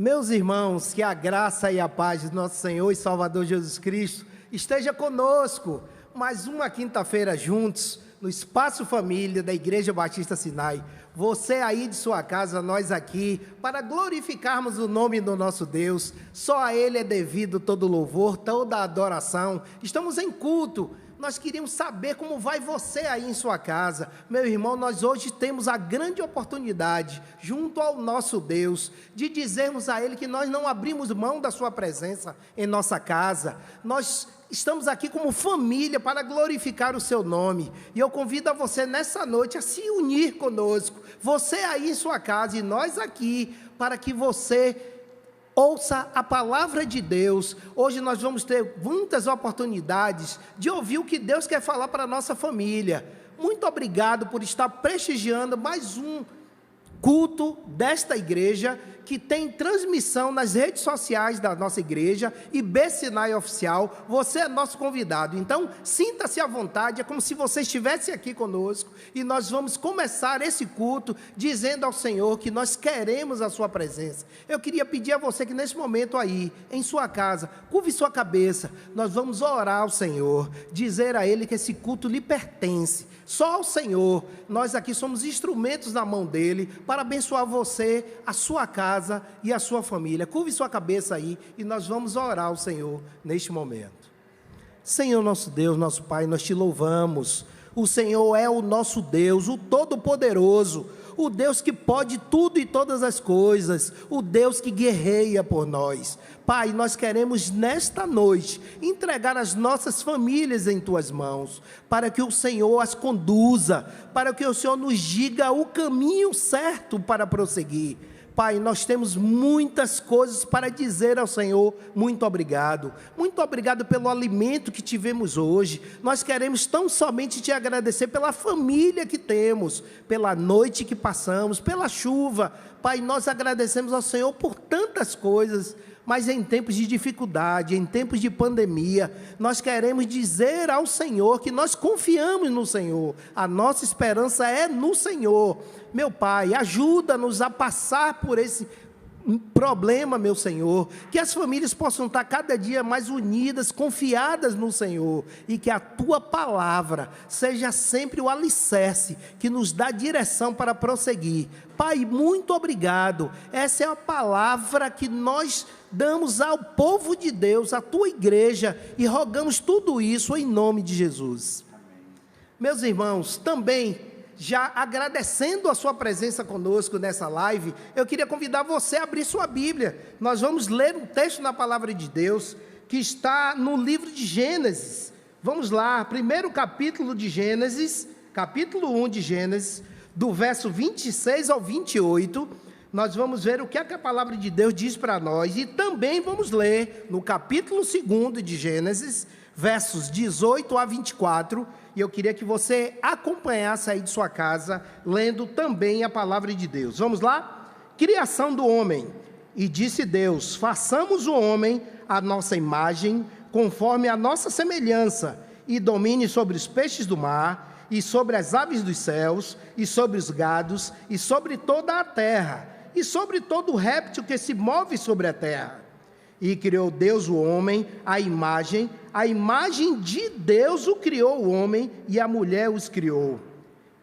Meus irmãos, que a graça e a paz de nosso Senhor e Salvador Jesus Cristo esteja conosco. Mais uma quinta-feira juntos, no Espaço Família da Igreja Batista Sinai. Você aí de sua casa, nós aqui, para glorificarmos o nome do nosso Deus. Só a Ele é devido todo louvor, toda adoração. Estamos em culto. Nós queríamos saber como vai você aí em sua casa. Meu irmão, nós hoje temos a grande oportunidade, junto ao nosso Deus, de dizermos a Ele que nós não abrimos mão da sua presença em nossa casa. Nós estamos aqui como família para glorificar o seu nome. E eu convido a você nessa noite a se unir conosco. Você aí em sua casa e nós aqui, para que você ouça a palavra de Deus. Hoje nós vamos ter muitas oportunidades de ouvir o que Deus quer falar para a nossa família. Muito obrigado por estar prestigiando mais um culto desta igreja, que tem transmissão nas redes sociais da nossa igreja, IB Sinai Oficial. Você é nosso convidado, então sinta-se à vontade, é como se você estivesse aqui conosco, e nós vamos começar esse culto dizendo ao Senhor que nós queremos a sua presença. Eu queria pedir a você que nesse momento aí, em sua casa, curve sua cabeça, nós vamos orar ao Senhor, dizer a Ele que esse culto lhe pertence, só ao Senhor. Nós aqui somos instrumentos na mão dEle, para abençoar você, a sua casa e a sua família. Curve sua cabeça aí e nós vamos orar ao Senhor neste momento. Senhor nosso Deus, nosso Pai, nós te louvamos. O Senhor é o nosso Deus, o Todo-Poderoso, o Deus que pode tudo e todas as coisas, o Deus que guerreia por nós. Pai, nós queremos nesta noite entregar as nossas famílias em Tuas mãos, para que o Senhor as conduza, para que o Senhor nos diga o caminho certo para prosseguir. Pai, nós temos muitas coisas para dizer ao Senhor. Muito obrigado pelo alimento que tivemos hoje. Nós queremos tão somente te agradecer pela família que temos, pela noite que passamos, pela chuva. Pai, nós agradecemos ao Senhor por tantas coisas, mas em tempos de dificuldade, em tempos de pandemia, nós queremos dizer ao Senhor que nós confiamos no Senhor, a nossa esperança é no Senhor. Meu Pai, ajuda-nos a passar por esse problema, meu Senhor, que as famílias possam estar cada dia mais unidas, confiadas no Senhor, e que a Tua palavra seja sempre o alicerce que nos dá direção para prosseguir. Pai, muito obrigado. Essa é a palavra que nós damos ao povo de Deus, à Tua igreja, e rogamos tudo isso em nome de Jesus. Amém. Meus irmãos, também, já agradecendo a sua presença conosco nessa live, eu queria convidar você a abrir sua Bíblia. Nós vamos ler um texto na palavra de Deus, que está no livro de Gênesis. Vamos lá, primeiro capítulo de Gênesis, capítulo 1 de Gênesis, do verso 26 ao 28, nós vamos ver o que a palavra de Deus diz para nós, e também vamos ler no capítulo 2 de Gênesis, versos 18 a 24, e eu queria que você acompanhasse aí de sua casa, lendo também a palavra de Deus. Vamos lá? Criação do homem. E disse Deus: façamos o homem à nossa imagem, conforme a nossa semelhança, e domine sobre os peixes do mar, e sobre as aves dos céus, e sobre os gados, e sobre toda a terra, e sobre todo réptil que se move sobre a terra. E criou Deus o homem, a imagem de Deus o criou o homem, e a mulher os criou.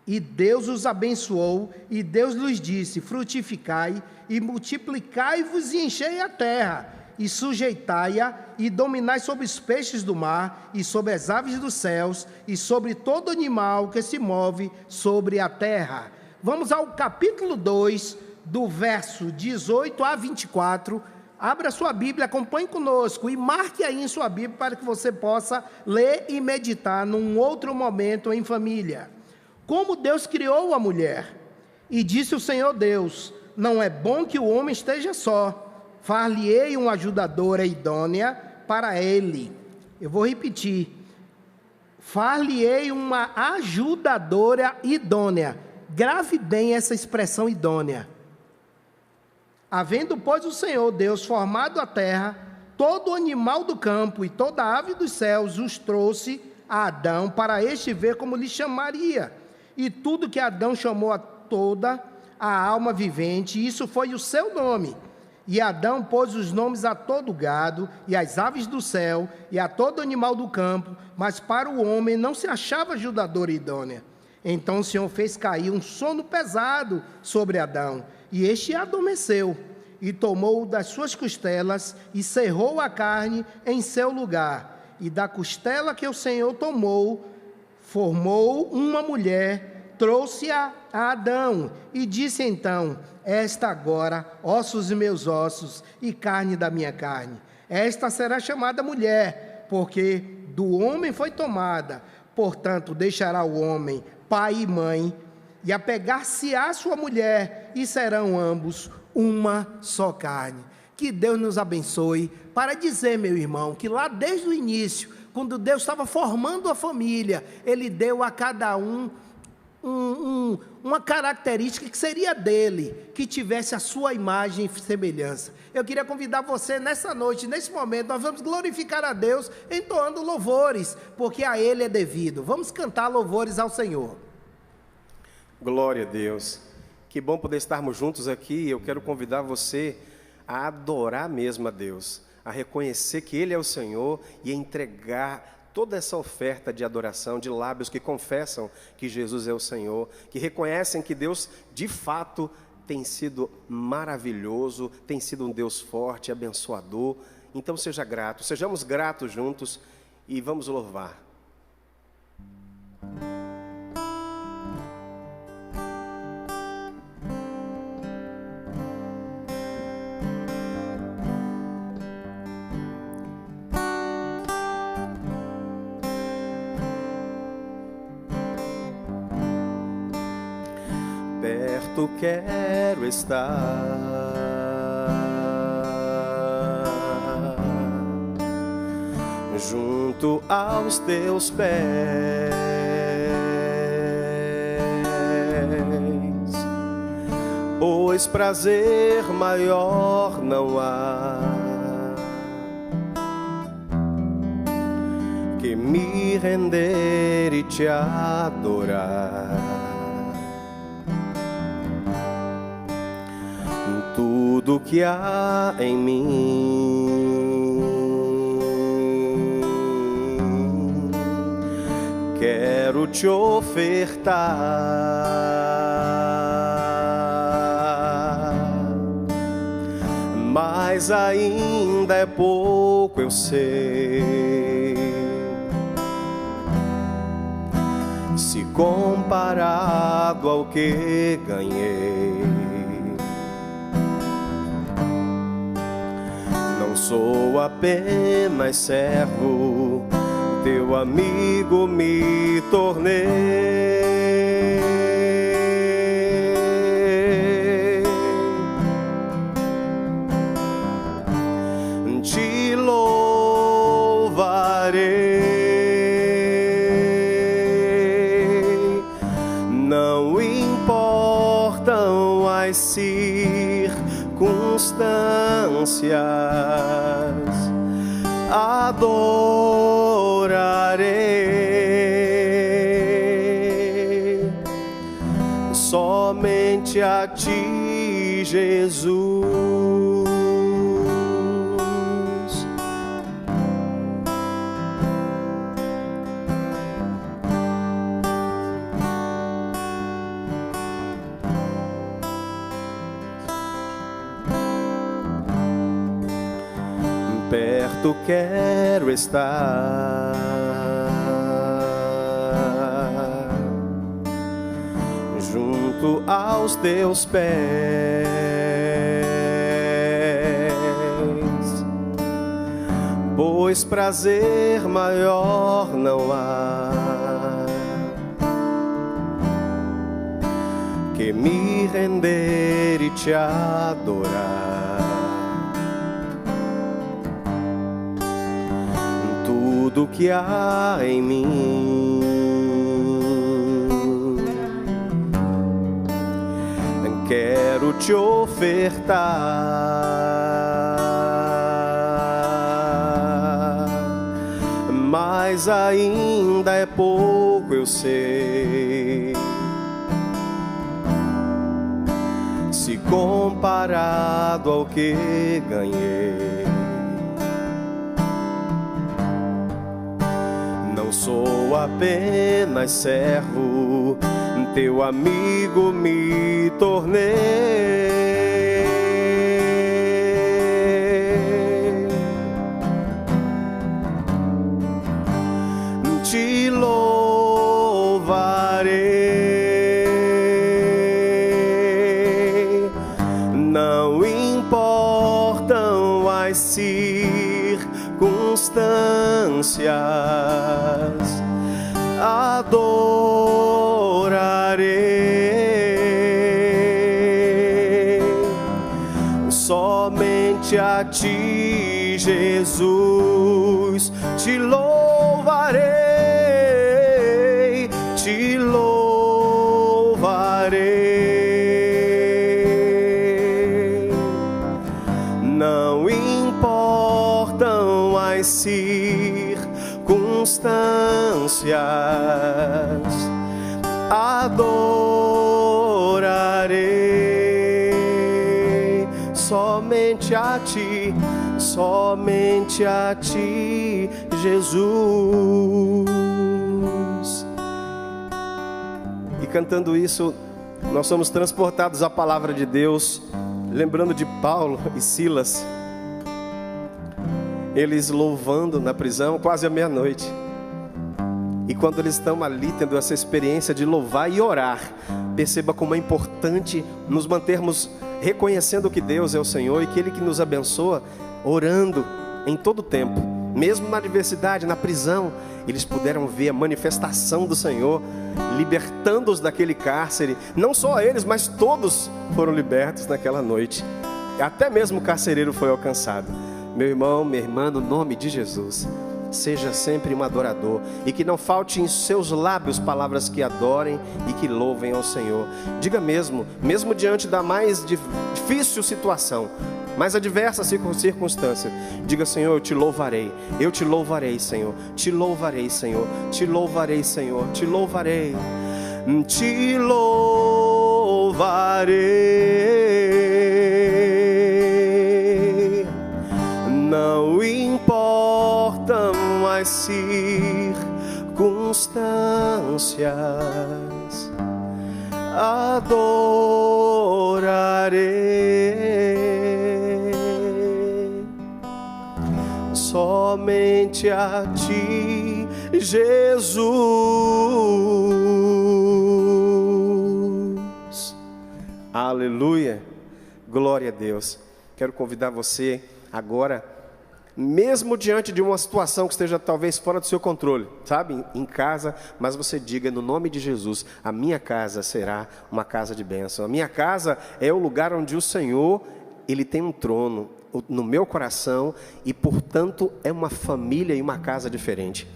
E Deus os abençoou, e Deus lhes disse: frutificai, e multiplicai-vos, e enchei a terra, e sujeitai-a, e dominai sobre os peixes do mar, e sobre as aves dos céus, e sobre todo animal que se move sobre a terra. Vamos ao capítulo 2, do verso 18 a 24, abra sua Bíblia, acompanhe conosco e marque aí em sua Bíblia para que você possa ler e meditar num outro momento em família. Como Deus criou a mulher, e disse o Senhor Deus: não é bom que o homem esteja só, far-lhe-ei uma ajudadora idônea para ele. Eu vou repetir: far-lhe-ei uma ajudadora idônea. Grave bem essa expressão idônea. Havendo, pois, o Senhor Deus formado a terra, todo animal do campo e toda ave dos céus os trouxe a Adão, para este ver como lhe chamaria. E tudo que Adão chamou a toda a alma vivente, isso foi o seu nome. E Adão pôs os nomes a todo gado, e às aves do céu, e a todo animal do campo, mas para o homem não se achava ajudadora idônea. Então o Senhor fez cair um sono pesado sobre Adão, e este adormeceu, e tomou das suas costelas, e cerrou a carne em seu lugar. E da costela que o Senhor tomou, formou uma mulher, trouxe-a a Adão, e disse então: esta agora, ossos de meus ossos e carne da minha carne. Esta será chamada mulher, porque do homem foi tomada. Portanto, deixará o homem pai e mãe, e apegar-se-á sua mulher, e serão ambos uma só carne. Que Deus nos abençoe, para dizer, meu irmão, que lá desde o início, quando Deus estava formando a família, Ele deu a cada um uma característica que seria dele, que tivesse a sua imagem e semelhança. Eu queria convidar você nessa noite, nesse momento, nós vamos glorificar a Deus entoando louvores, porque a Ele é devido. Vamos cantar louvores ao Senhor. Glória a Deus. Que bom poder estarmos juntos aqui. Eu quero convidar você a adorar mesmo a Deus, a reconhecer que Ele é o Senhor e a entregar toda essa oferta de adoração, de lábios que confessam que Jesus é o Senhor, que reconhecem que Deus, de fato, tem sido maravilhoso, tem sido um Deus forte, abençoador. Então seja grato, sejamos gratos juntos e vamos louvar. Perto quero estar, junto aos teus pés, pois prazer maior não há que me render e te adorar. Tudo que há em mim quero te ofertar, mas ainda é pouco, eu sei, se comparado ao que ganhei. Sou apenas servo, teu amigo me tornei. Te louvarei, não importam as circunstâncias, adorarei somente a ti, Jesus. Perto quero estar, junto aos teus pés, pois prazer maior não há que me render e te adorar. Tudo que há em mim quero te ofertar, mas ainda é pouco, eu sei, se comparado ao que ganhei. Não sou apenas servo, teu amigo me tornei. Te louvarei, não importam as circunstâncias, adorarei somente a ti, Jesus, te louvarei, te louvarei, não importam as circunstâncias, adorarei somente a ti, somente a ti, Jesus. E cantando isso, nós somos transportados à palavra de Deus, lembrando de Paulo e Silas, eles louvando na prisão quase à meia-noite. E quando eles estão ali tendo essa experiência de louvar e orar, perceba como é importante nos mantermos reconhecendo que Deus é o Senhor e que Ele que nos abençoa, orando em todo o tempo. Mesmo na adversidade, na prisão, eles puderam ver a manifestação do Senhor, libertando-os daquele cárcere. Não só eles, mas todos foram libertos naquela noite. Até mesmo o carcereiro foi alcançado. Meu irmão, minha irmã, no nome de Jesus, seja sempre um adorador, e que não falte em seus lábios palavras que adorem e que louvem ao Senhor. Diga mesmo diante da mais difícil situação, mais adversa circunstância, diga: Senhor, eu te louvarei, Senhor, te louvarei, Senhor, te louvarei, Senhor, te louvarei, te louvarei, não importam as circunstâncias, adorarei somente a ti, Jesus. Aleluia, glória a Deus. Quero convidar você agora, mesmo diante de uma situação que esteja talvez fora do seu controle, sabe, em casa, mas você diga no nome de Jesus: a minha casa será uma casa de bênção. A minha casa é o lugar onde o Senhor, Ele tem um trono no meu coração, e portanto é uma família e uma casa diferente.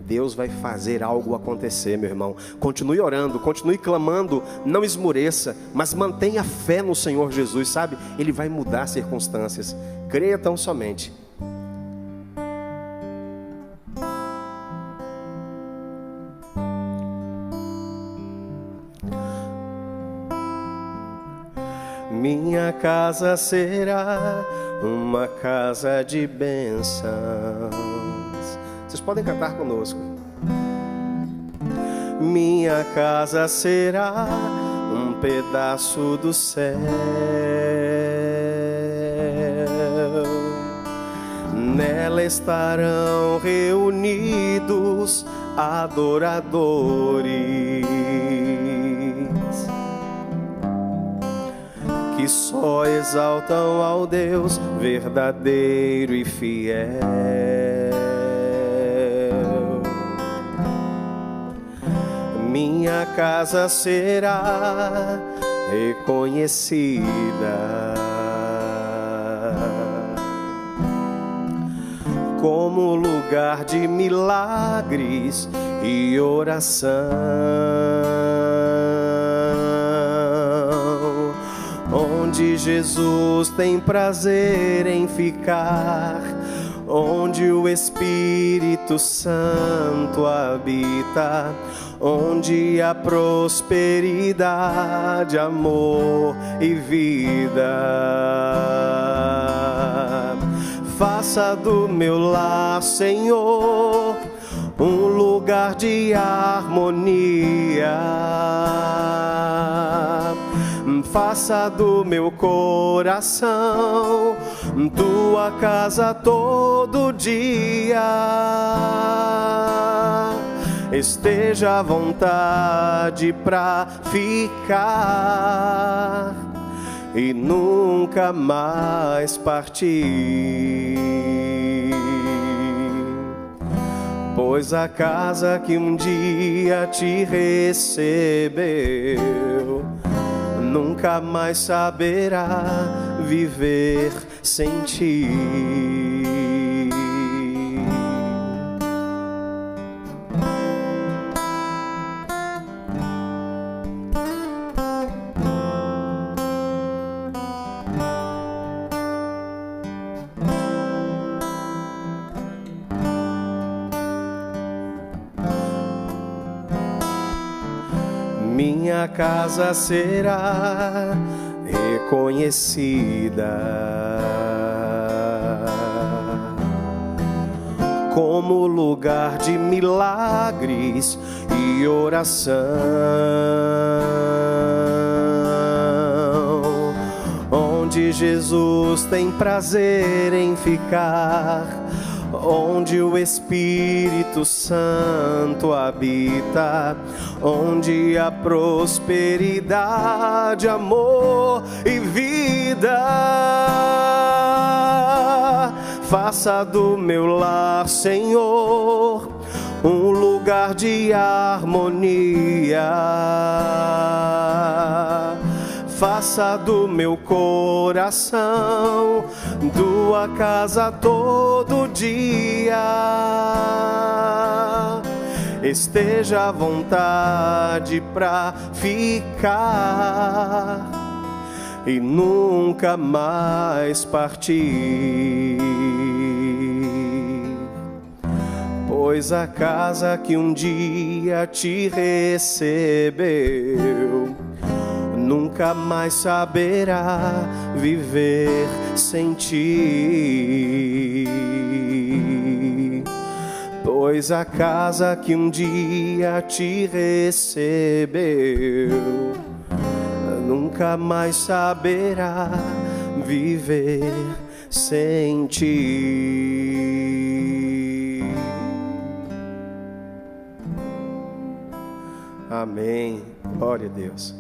Deus vai fazer algo acontecer, meu irmão. Continue orando, continue clamando, não esmoreça, mas mantenha fé no Senhor Jesus, sabe? Ele vai mudar circunstâncias. Creia tão somente. Minha casa será uma casa de bênçãos. Vocês podem cantar conosco. Minha casa será um pedaço do céu. Nela estarão reunidos adoradores que só exaltam ao Deus verdadeiro e fiel. Minha casa será reconhecida como lugar de milagres e oração, onde Jesus tem prazer em ficar, onde o Espírito Santo habita, onde há prosperidade, amor e vida. Faça do meu lar, Senhor, um lugar de harmonia. Faça do meu coração tua casa todo dia. Esteja à vontade pra ficar e nunca mais partir. Pois a casa que um dia te recebeu nunca mais saberá viver sem ti. Minha casa será reconhecida como lugar de milagres e oração, onde Jesus tem prazer em ficar, onde o Espírito Santo habita, onde há prosperidade, amor e vida. Faça do meu lar, Senhor, um lugar de harmonia. Faça do meu coração tua casa todo dia. Esteja à vontade pra ficar e nunca mais partir. Pois a casa que um dia te recebeu nunca mais saberá viver sem ti. Pois a casa que um dia te recebeu nunca mais saberá viver sem ti. Amém. Glória a Deus.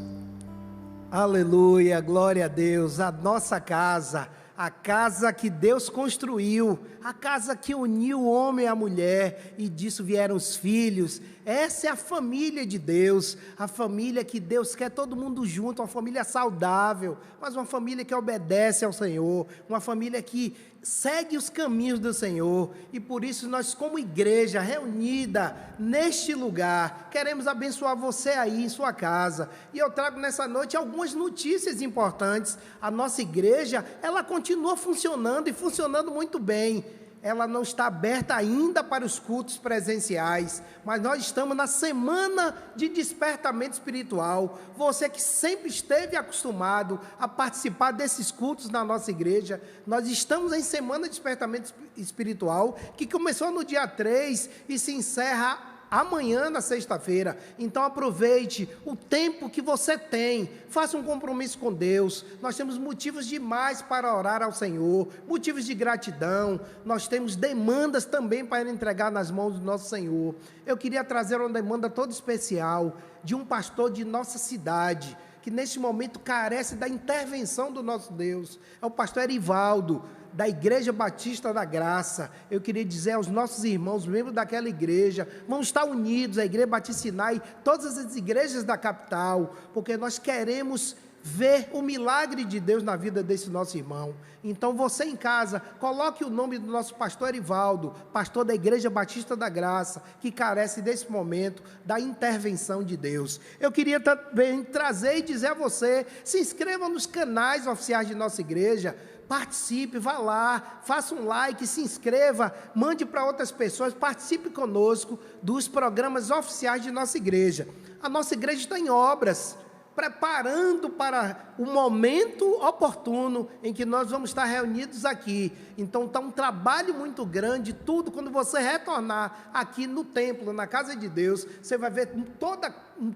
Aleluia, glória a Deus. A nossa casa, a casa que Deus construiu, a casa que uniu o homem e a mulher, e disso vieram os filhos. Essa é a família de Deus, a família que Deus quer todo mundo junto, uma família saudável, mas uma família que obedece ao Senhor, uma família que segue os caminhos do Senhor. E por isso nós, como igreja reunida neste lugar, queremos abençoar você aí em sua casa. E eu trago nessa noite algumas notícias importantes. A nossa igreja, ela continua funcionando e funcionando muito bem. Ela não está aberta ainda para os cultos presenciais, mas nós estamos na semana de despertamento espiritual. Você que sempre esteve acostumado a participar desses cultos na nossa igreja, nós estamos em semana de despertamento espiritual, que começou no dia 3 e se encerra amanhã, na sexta-feira. Então aproveite o tempo que você tem, faça um compromisso com Deus. Nós temos motivos demais para orar ao Senhor, motivos de gratidão, nós temos demandas também para entregar nas mãos do nosso Senhor. Eu queria trazer uma demanda toda especial de um pastor de nossa cidade, que neste momento carece da intervenção do nosso Deus. É o pastor Erivaldo, da Igreja Batista da Graça. Eu queria dizer aos nossos irmãos, membros daquela igreja, vamos estar unidos, a Igreja Batista Sinai, todas as igrejas da capital, porque nós queremos ver o milagre de Deus na vida desse nosso irmão. Então você em casa, coloque o nome do nosso pastor Erivaldo, pastor da Igreja Batista da Graça, que carece desse momento da intervenção de Deus. Eu queria também trazer e dizer a você, se inscreva nos canais oficiais de nossa igreja, participe, vá lá, faça um like, se inscreva, mande para outras pessoas, participe conosco dos programas oficiais de nossa igreja. A nossa igreja está em obras, preparando para o momento oportuno em que nós vamos estar reunidos aqui. Então está um trabalho muito grande, tudo, quando você retornar aqui no templo, na casa de Deus, você vai ver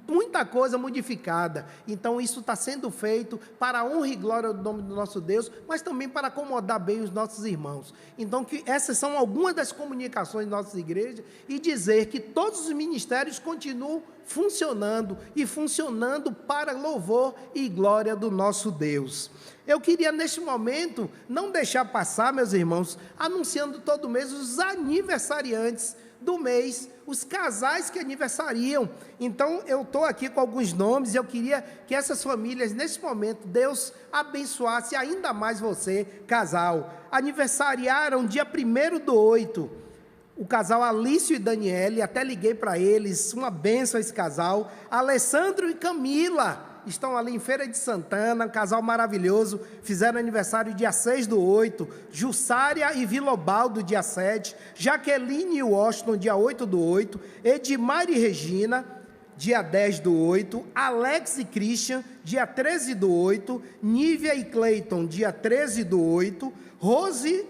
muita coisa modificada. Então isso está sendo feito para a honra e glória do nome do nosso Deus, mas também para acomodar bem os nossos irmãos. Então que essas são algumas das comunicações da nossa igreja, e dizer que todos os ministérios continuam funcionando e funcionando para louvor e glória do nosso Deus. Eu queria neste momento não deixar passar, meus irmãos, anunciando todo mês os aniversariantes do mês, os casais que aniversariam. Então eu estou aqui com alguns nomes e eu queria que essas famílias, nesse momento, Deus abençoasse ainda mais você, casal. Aniversariaram dia 1º/8, o casal Alício e Daniele, até liguei para eles, uma bênção esse casal. Alessandro e Camila estão ali em Feira de Santana, um casal maravilhoso, fizeram aniversário dia 6/8, Jussária e Vilobaldo dia 7, Jaqueline e Washington dia 8/8, Edmar e Regina dia 10/8, Alex e Christian dia 13/8, Nívia e Cleiton dia 13/8, Rose,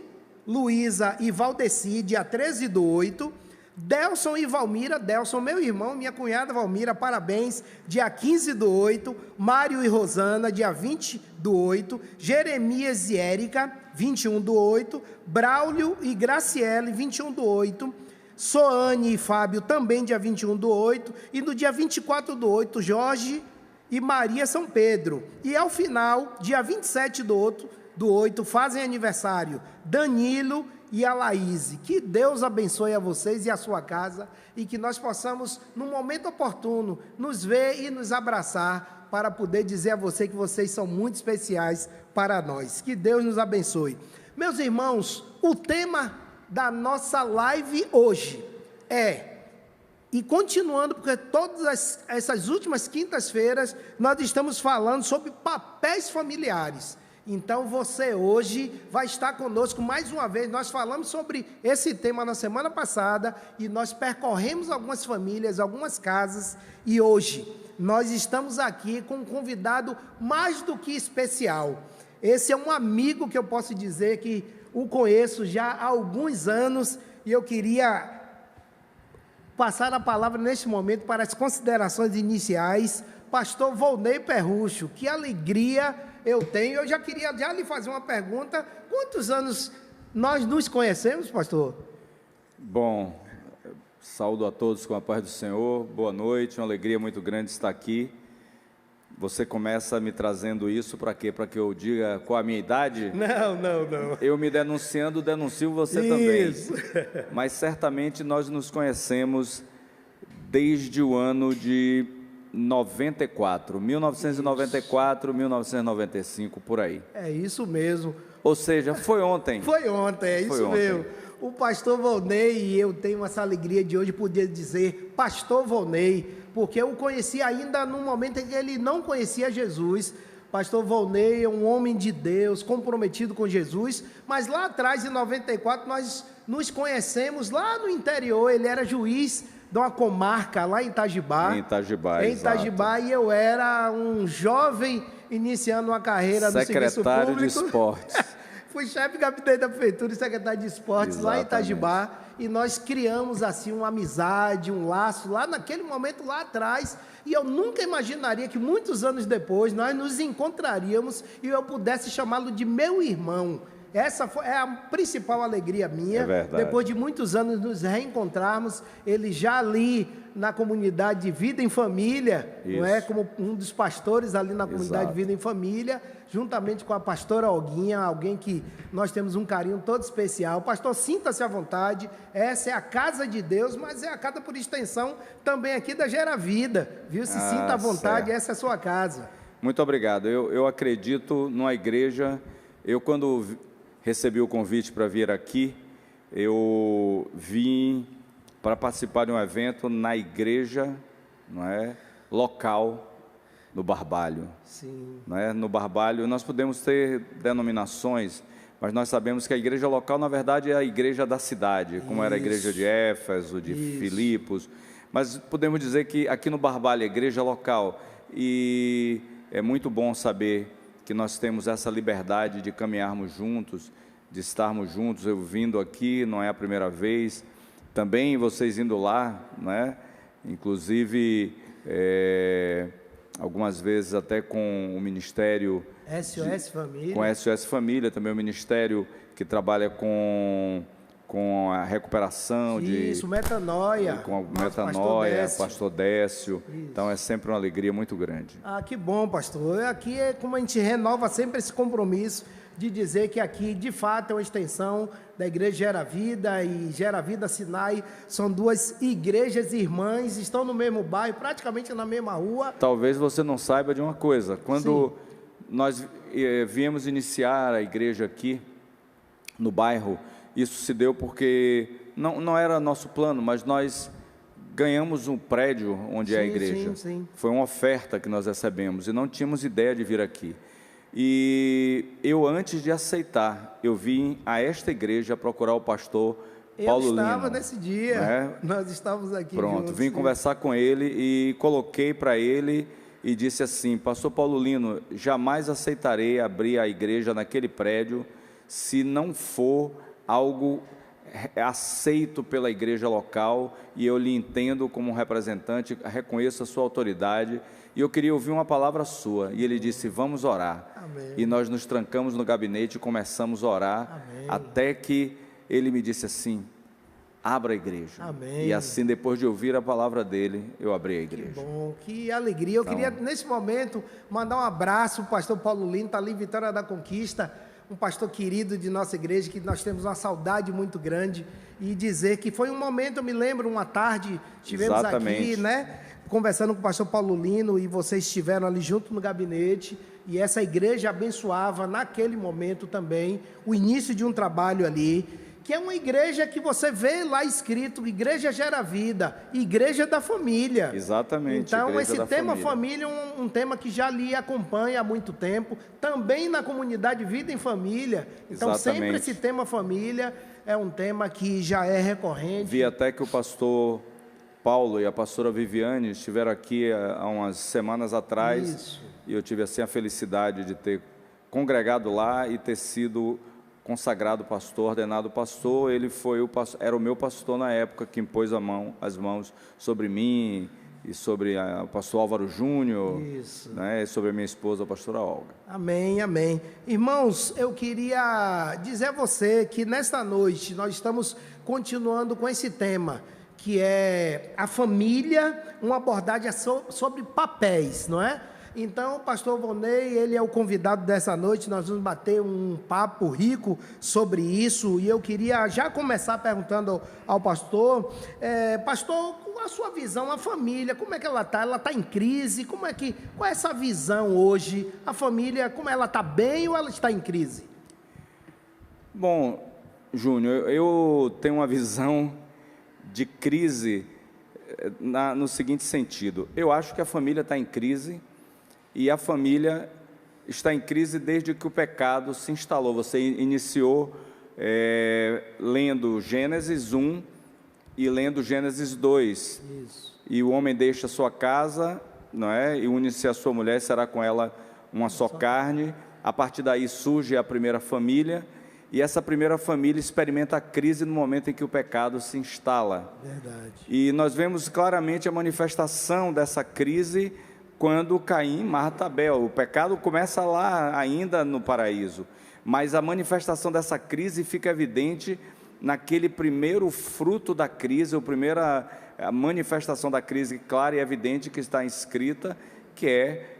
Luísa e Valdeci, dia 13/8, Delson e Valmira, Delson, meu irmão, minha cunhada Valmira, parabéns, dia 15/8, Mário e Rosana, dia 20/8, Jeremias e Érica, 21/8, Braulio e Graciele, 21/8, Soane e Fábio, também dia 21/8, e no dia 24/8, Jorge e Maria São Pedro, e ao final, dia 27/8, fazem aniversário Danilo e a Laíse. Que Deus abençoe a vocês e a sua casa, e que nós possamos, no momento oportuno, nos ver e nos abraçar, para poder dizer a você que vocês são muito especiais para nós. Que Deus nos abençoe. Meus irmãos, o tema da nossa live hoje e continuando, porque todas essas últimas quintas-feiras nós estamos falando sobre papéis familiares. Então você hoje vai estar conosco mais uma vez. Nós falamos sobre esse tema na semana passada e nós percorremos algumas famílias, algumas casas, e hoje nós estamos aqui com um convidado mais do que especial. Esse é um amigo que eu posso dizer que o conheço já há alguns anos, e eu queria passar a palavra neste momento para as considerações iniciais. Pastor Volney Perrucho, que alegria eu tenho. Eu já queria lhe fazer uma pergunta. Quantos anos nós nos conhecemos, pastor? Bom, saúdo a todos com a paz do Senhor. Boa noite, uma alegria muito grande estar aqui. Você começa me trazendo isso para quê? Para que eu diga qual a minha idade? Não. Eu me denunciando, denuncio você Isso. também. Mas certamente nós nos conhecemos desde o ano de 1994, 1995, por aí. É isso mesmo. Ou seja, foi ontem. Foi ontem, é isso mesmo. O pastor Volney, e eu tenho essa alegria de hoje poder dizer pastor Volney, porque eu o conheci ainda no momento em que ele não conhecia Jesus. Pastor Volney é um homem de Deus, comprometido com Jesus, mas lá atrás, em 94, nós nos conhecemos lá no interior. Ele era juiz de uma comarca lá em Itajibá. Em Itajibá, e eu era um jovem iniciando uma carreira no serviço público. Secretário de Esportes. Fui chefe de gabinete da prefeitura e secretário de esportes. Exatamente. Lá em Itajibá, e nós criamos assim uma amizade, um laço, lá naquele momento, lá atrás, e eu nunca imaginaria que muitos anos depois nós nos encontraríamos e eu pudesse chamá-lo de meu irmão. Essa é a principal alegria minha. É verdade. Depois de muitos anos nos reencontrarmos, ele já ali na comunidade de Vida em Família, não é? Como um dos pastores ali na comunidade de Vida em Família, juntamente com a pastora Olguinha, alguém que nós temos um carinho todo especial. Pastor, sinta-se à vontade, essa é a casa de Deus, mas é a casa por extensão também aqui da Gera Vida, viu? Se sinta à vontade, certo. Essa é a sua casa. Muito obrigado. Eu acredito numa igreja. Eu, quando recebi o convite para vir aqui, eu vim para participar de um evento na igreja, não é, local, no Barbalho. Sim. Não é? No Barbalho, nós podemos ter denominações, mas nós sabemos que a igreja local, na verdade, é a igreja da cidade, como era a igreja de Éfeso, de Filipos. Mas podemos dizer que aqui no Barbalho é a igreja local. E é muito bom saber que nós temos essa liberdade de caminharmos juntos, de estarmos juntos. Eu vindo aqui, não é a primeira vez. Também vocês indo lá, né? Inclusive, algumas vezes até com o Ministério SOS Família. Com a SOS Família, também o Ministério que trabalha com a recuperação Isso, Metanoia. Com a Metanoia, Pastor Décio. Isso. Então é sempre uma alegria muito grande. Ah, que bom, pastor. Aqui é como a gente renova sempre esse compromisso de dizer que aqui, de fato, é uma extensão da Igreja Gera Vida e Gera Vida Sinai. São duas igrejas irmãs, estão no mesmo bairro, praticamente na mesma rua. Talvez você não saiba de uma coisa. Quando nós viemos iniciar a igreja aqui no bairro, isso se deu porque não era nosso plano, mas nós ganhamos um prédio onde é a igreja. Sim. Foi uma oferta que nós recebemos e não tínhamos ideia de vir aqui. E eu, antes de aceitar, eu vim a esta igreja procurar o pastor Paulo Lino. Eu estava nesse dia, né? Nós estávamos aqui Pronto, juntos, vim conversar com ele e coloquei para ele e disse assim: pastor Paulo Lino, jamais aceitarei abrir a igreja naquele prédio se não for algo aceito pela igreja local, e eu lhe entendo como um representante, reconheço a sua autoridade, e eu queria ouvir uma palavra sua. E ele disse: vamos orar. Amém. E nós nos trancamos no gabinete e começamos a orar. Amém. Até que ele me disse assim: abra a igreja. Amém. E assim, depois de ouvir a palavra dele, eu abri a igreja. Que bom, que alegria. Eu queria, nesse momento, mandar um abraço para o pastor Paulo Lino, está ali em Vitória da Conquista, um pastor querido de nossa igreja, que nós temos uma saudade muito grande, e dizer que foi um momento, eu me lembro, uma tarde, estivemos Exatamente. aqui, né, conversando com o pastor Paulo Lino, e vocês estiveram ali junto no gabinete, e essa igreja abençoava naquele momento também o início de um trabalho ali, que é uma igreja que você vê lá escrito: Igreja Gera Vida, Igreja da Família. Exatamente. Então, Igreja esse da tema família é um tema que já lhe acompanha há muito tempo, também na comunidade Vida em Família. Então, Exatamente. sempre esse tema família é um tema que já é recorrente. Vi até que o pastor Paulo e a pastora Viviane estiveram aqui há umas semanas atrás. Isso. E eu tive assim a felicidade de ter congregado lá e ter sido consagrado pastor, ordenado pastor. Ele foi era o meu pastor na época, que impôs as mãos sobre mim e sobre o pastor Álvaro Júnior, né, e sobre a minha esposa, a pastora Olga. Amém, amém. Irmãos, eu queria dizer a você que nesta noite nós estamos continuando com esse tema, que é a família, uma abordagem sobre papéis, não é? Então, o pastor Vonei, ele é o convidado dessa noite, nós vamos bater um papo rico sobre isso, e eu queria já começar perguntando ao pastor, pastor, qual a sua visão, a família, como é que ela está? Ela está em crise? Qual é essa visão hoje? A família, como ela está bem ou ela está em crise? Bom, Júnior, eu tenho uma visão de crise no seguinte sentido: eu acho que a família está em crise. E a família está em crise desde que o pecado se instalou. Você iniciou lendo Gênesis 1 e lendo Gênesis 2. Isso. E o homem deixa sua casa, não é? E une-se à sua mulher, será com ela uma só carne. A partir daí surge a primeira família. E essa primeira família experimenta a crise no momento em que o pecado se instala. Verdade. E nós vemos claramente a manifestação dessa crise quando Caim mata Abel. O pecado começa lá ainda no paraíso, mas a manifestação dessa crise fica evidente naquele primeiro fruto da crise, a manifestação da crise clara e evidente que está escrita, que é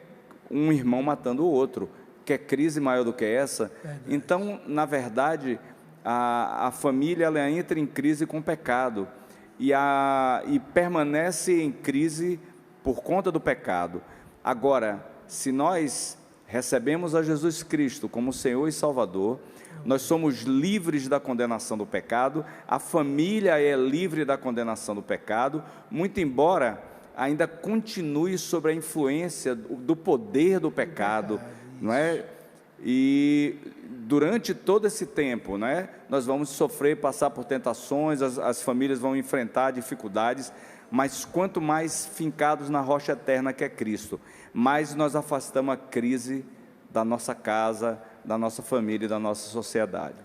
um irmão matando o outro. Que é crise maior do que essa? Verdade. Então, na verdade, a família ela entra em crise com o pecado e permanece em crise por conta do pecado. Agora, se nós recebemos a Jesus Cristo como Senhor e Salvador, nós somos livres da condenação do pecado, a família é livre da condenação do pecado, muito embora ainda continue sobre a influência do poder do pecado, não é? E durante todo esse tempo, né, nós vamos sofrer, passar por tentações, as famílias vão enfrentar dificuldades, mas quanto mais fincados na rocha eterna que é Cristo, mais nós afastamos a crise da nossa casa, da nossa família e da nossa sociedade.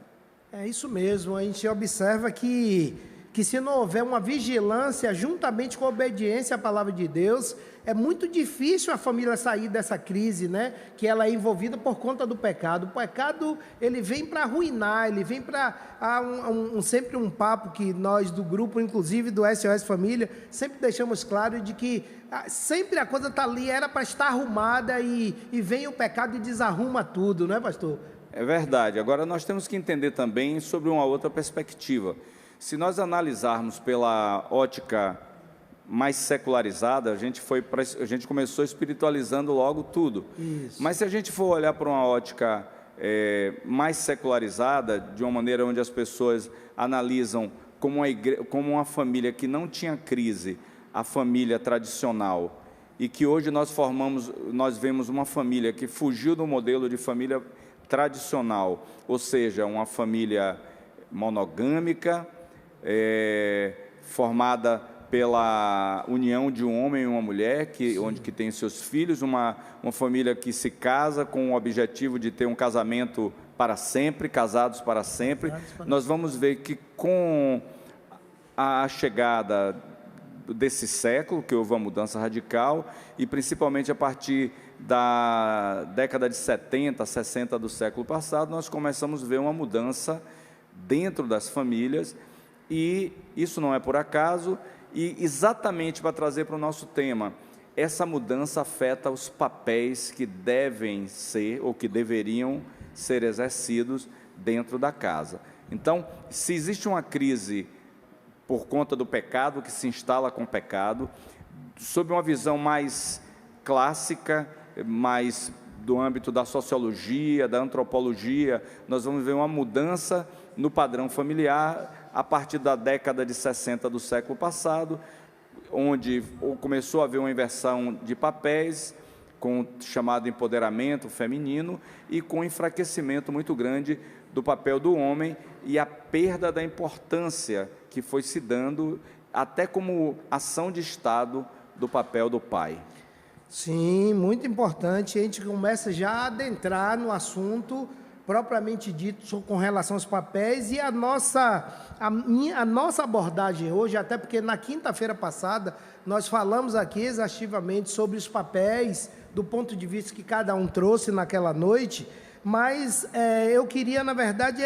É isso mesmo, a gente observa que se não houver uma vigilância juntamente com a obediência à palavra de Deus, é muito difícil a família sair dessa crise, né? Que ela é envolvida por conta do pecado. O pecado, ele vem para arruinar, ele vem para... sempre um papo que nós do grupo, inclusive do SOS Família, sempre deixamos claro de que sempre a coisa está ali, era para estar arrumada e vem o pecado e desarruma tudo, não é, pastor? É verdade. Agora nós temos que entender também sobre uma outra perspectiva. Se nós analisarmos pela ótica mais secularizada, a gente começou espiritualizando logo tudo. Isso. Mas se a gente for olhar para uma ótica mais secularizada, de uma maneira onde as pessoas analisam como uma família que não tinha crise, a família tradicional, e que hoje nós vemos uma família que fugiu do modelo de família tradicional, ou seja, uma família monogâmica, formada pela união de um homem e uma mulher, onde tem seus filhos, uma família que se casa com o objetivo de ter um casamento para sempre, casados para sempre. Nós vamos ver que com a chegada desse século, que houve uma mudança radical, e principalmente a partir da década de 70, 60 do século passado, nós começamos a ver uma mudança dentro das famílias, e isso não é por acaso, e exatamente para trazer para o nosso tema, essa mudança afeta os papéis que devem ser, ou que deveriam ser exercidos dentro da casa. Então, se existe uma crise por conta do pecado, que se instala com o pecado, sob uma visão mais clássica, mais do âmbito da sociologia, da antropologia, nós vamos ver uma mudança no padrão familiar a partir da década de 60 do século passado, onde começou a haver uma inversão de papéis, com o chamado empoderamento feminino e com o enfraquecimento muito grande do papel do homem e a perda da importância que foi se dando até como ação de Estado do papel do pai. Sim, muito importante. A gente começa já a adentrar no assunto propriamente dito com relação aos papéis e a nossa abordagem hoje, até porque na quinta-feira passada nós falamos aqui exaustivamente sobre os papéis do ponto de vista que cada um trouxe naquela noite, mas eu queria, na verdade,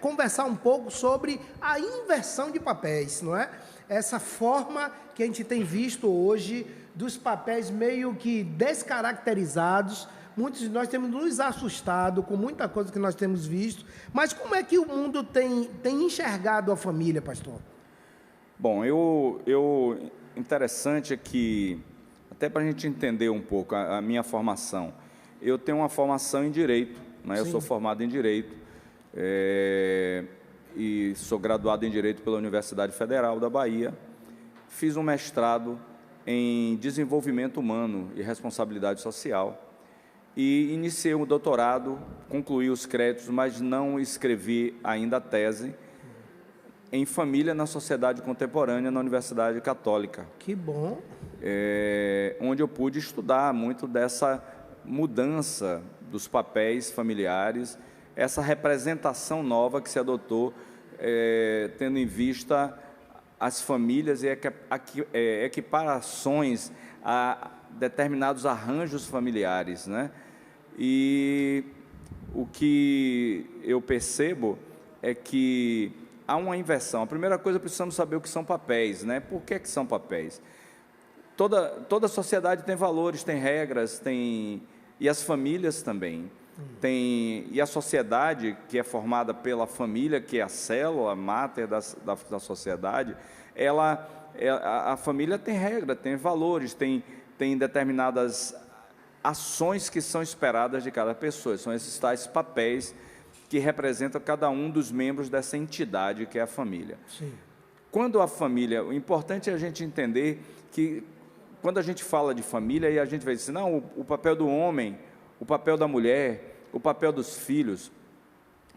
conversar um pouco sobre a inversão de papéis, não é? Essa forma que a gente tem visto hoje dos papéis meio que descaracterizados. Muitos de nós temos nos assustado com muita coisa que nós temos visto, mas como é que o mundo tem enxergado a família, pastor? Bom, interessante é que, até para a gente entender um pouco a minha formação, eu tenho uma formação em Direito, né? Eu sou formado em Direito, e sou graduado em Direito pela Universidade Federal da Bahia, fiz um mestrado em Desenvolvimento Humano e Responsabilidade Social, e iniciei um doutorado, concluí os créditos, mas não escrevi ainda a tese, em Família na Sociedade Contemporânea na Universidade Católica. Que bom! Onde eu pude estudar muito dessa mudança dos papéis familiares, essa representação nova que se adotou, tendo em vista as famílias e equiparações a determinados arranjos familiares, né? E o que eu percebo é que há uma inversão. A primeira coisa, precisamos saber o que são papéis, né? Por que são papéis? Toda sociedade tem valores, tem regras, e as famílias também. E a sociedade, que é formada pela família, que é a célula máter da sociedade, a família tem regra, tem valores, tem determinadas ações que são esperadas de cada pessoa. São esses tais papéis que representam cada um dos membros dessa entidade que é a família. Sim. Quando a família, o importante é a gente entender que quando a gente fala de família, e a gente vai dizer, não, o papel do homem, o papel da mulher, o papel dos filhos,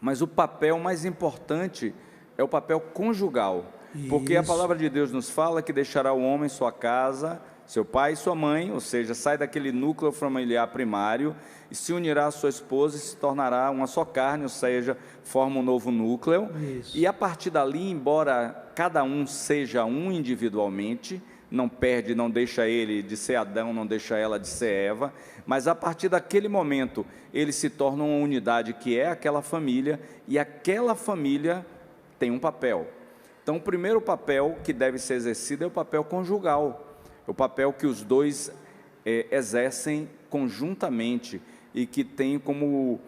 mas o papel mais importante é o papel conjugal. Porque a palavra de Deus nos fala que deixará o homem sua casa, seu pai e sua mãe, ou seja, sai daquele núcleo familiar primário e se unirá à sua esposa e se tornará uma só carne, ou seja, forma um novo núcleo. Isso. E a partir dali, embora cada um seja um individualmente, não perde, não deixa ele de ser Adão, não deixa ela de ser Eva, mas a partir daquele momento, eles se tornam uma unidade que é aquela família, e aquela família tem um papel. Então, o primeiro papel que deve ser exercido é o papel conjugal, o papel que os dois exercem conjuntamente e que tem como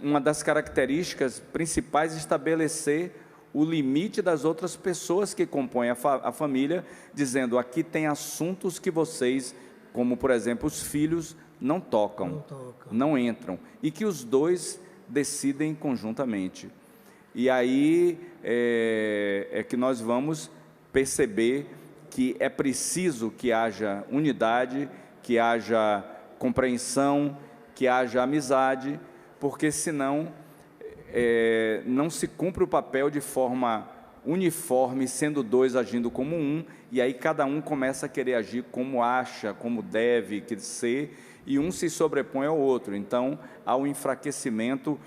uma das características principais estabelecer o limite das outras pessoas que compõem a família, dizendo, aqui tem assuntos que vocês, como por exemplo os filhos, não tocam, não entram, e que os dois decidem conjuntamente. E aí é que nós vamos perceber que é preciso que haja unidade, que haja compreensão, que haja amizade, porque senão não se cumpre o papel de forma uniforme, sendo dois agindo como um, e aí cada um começa a querer agir como acha, como deve ser, e um se sobrepõe ao outro. Então há um enfraquecimento.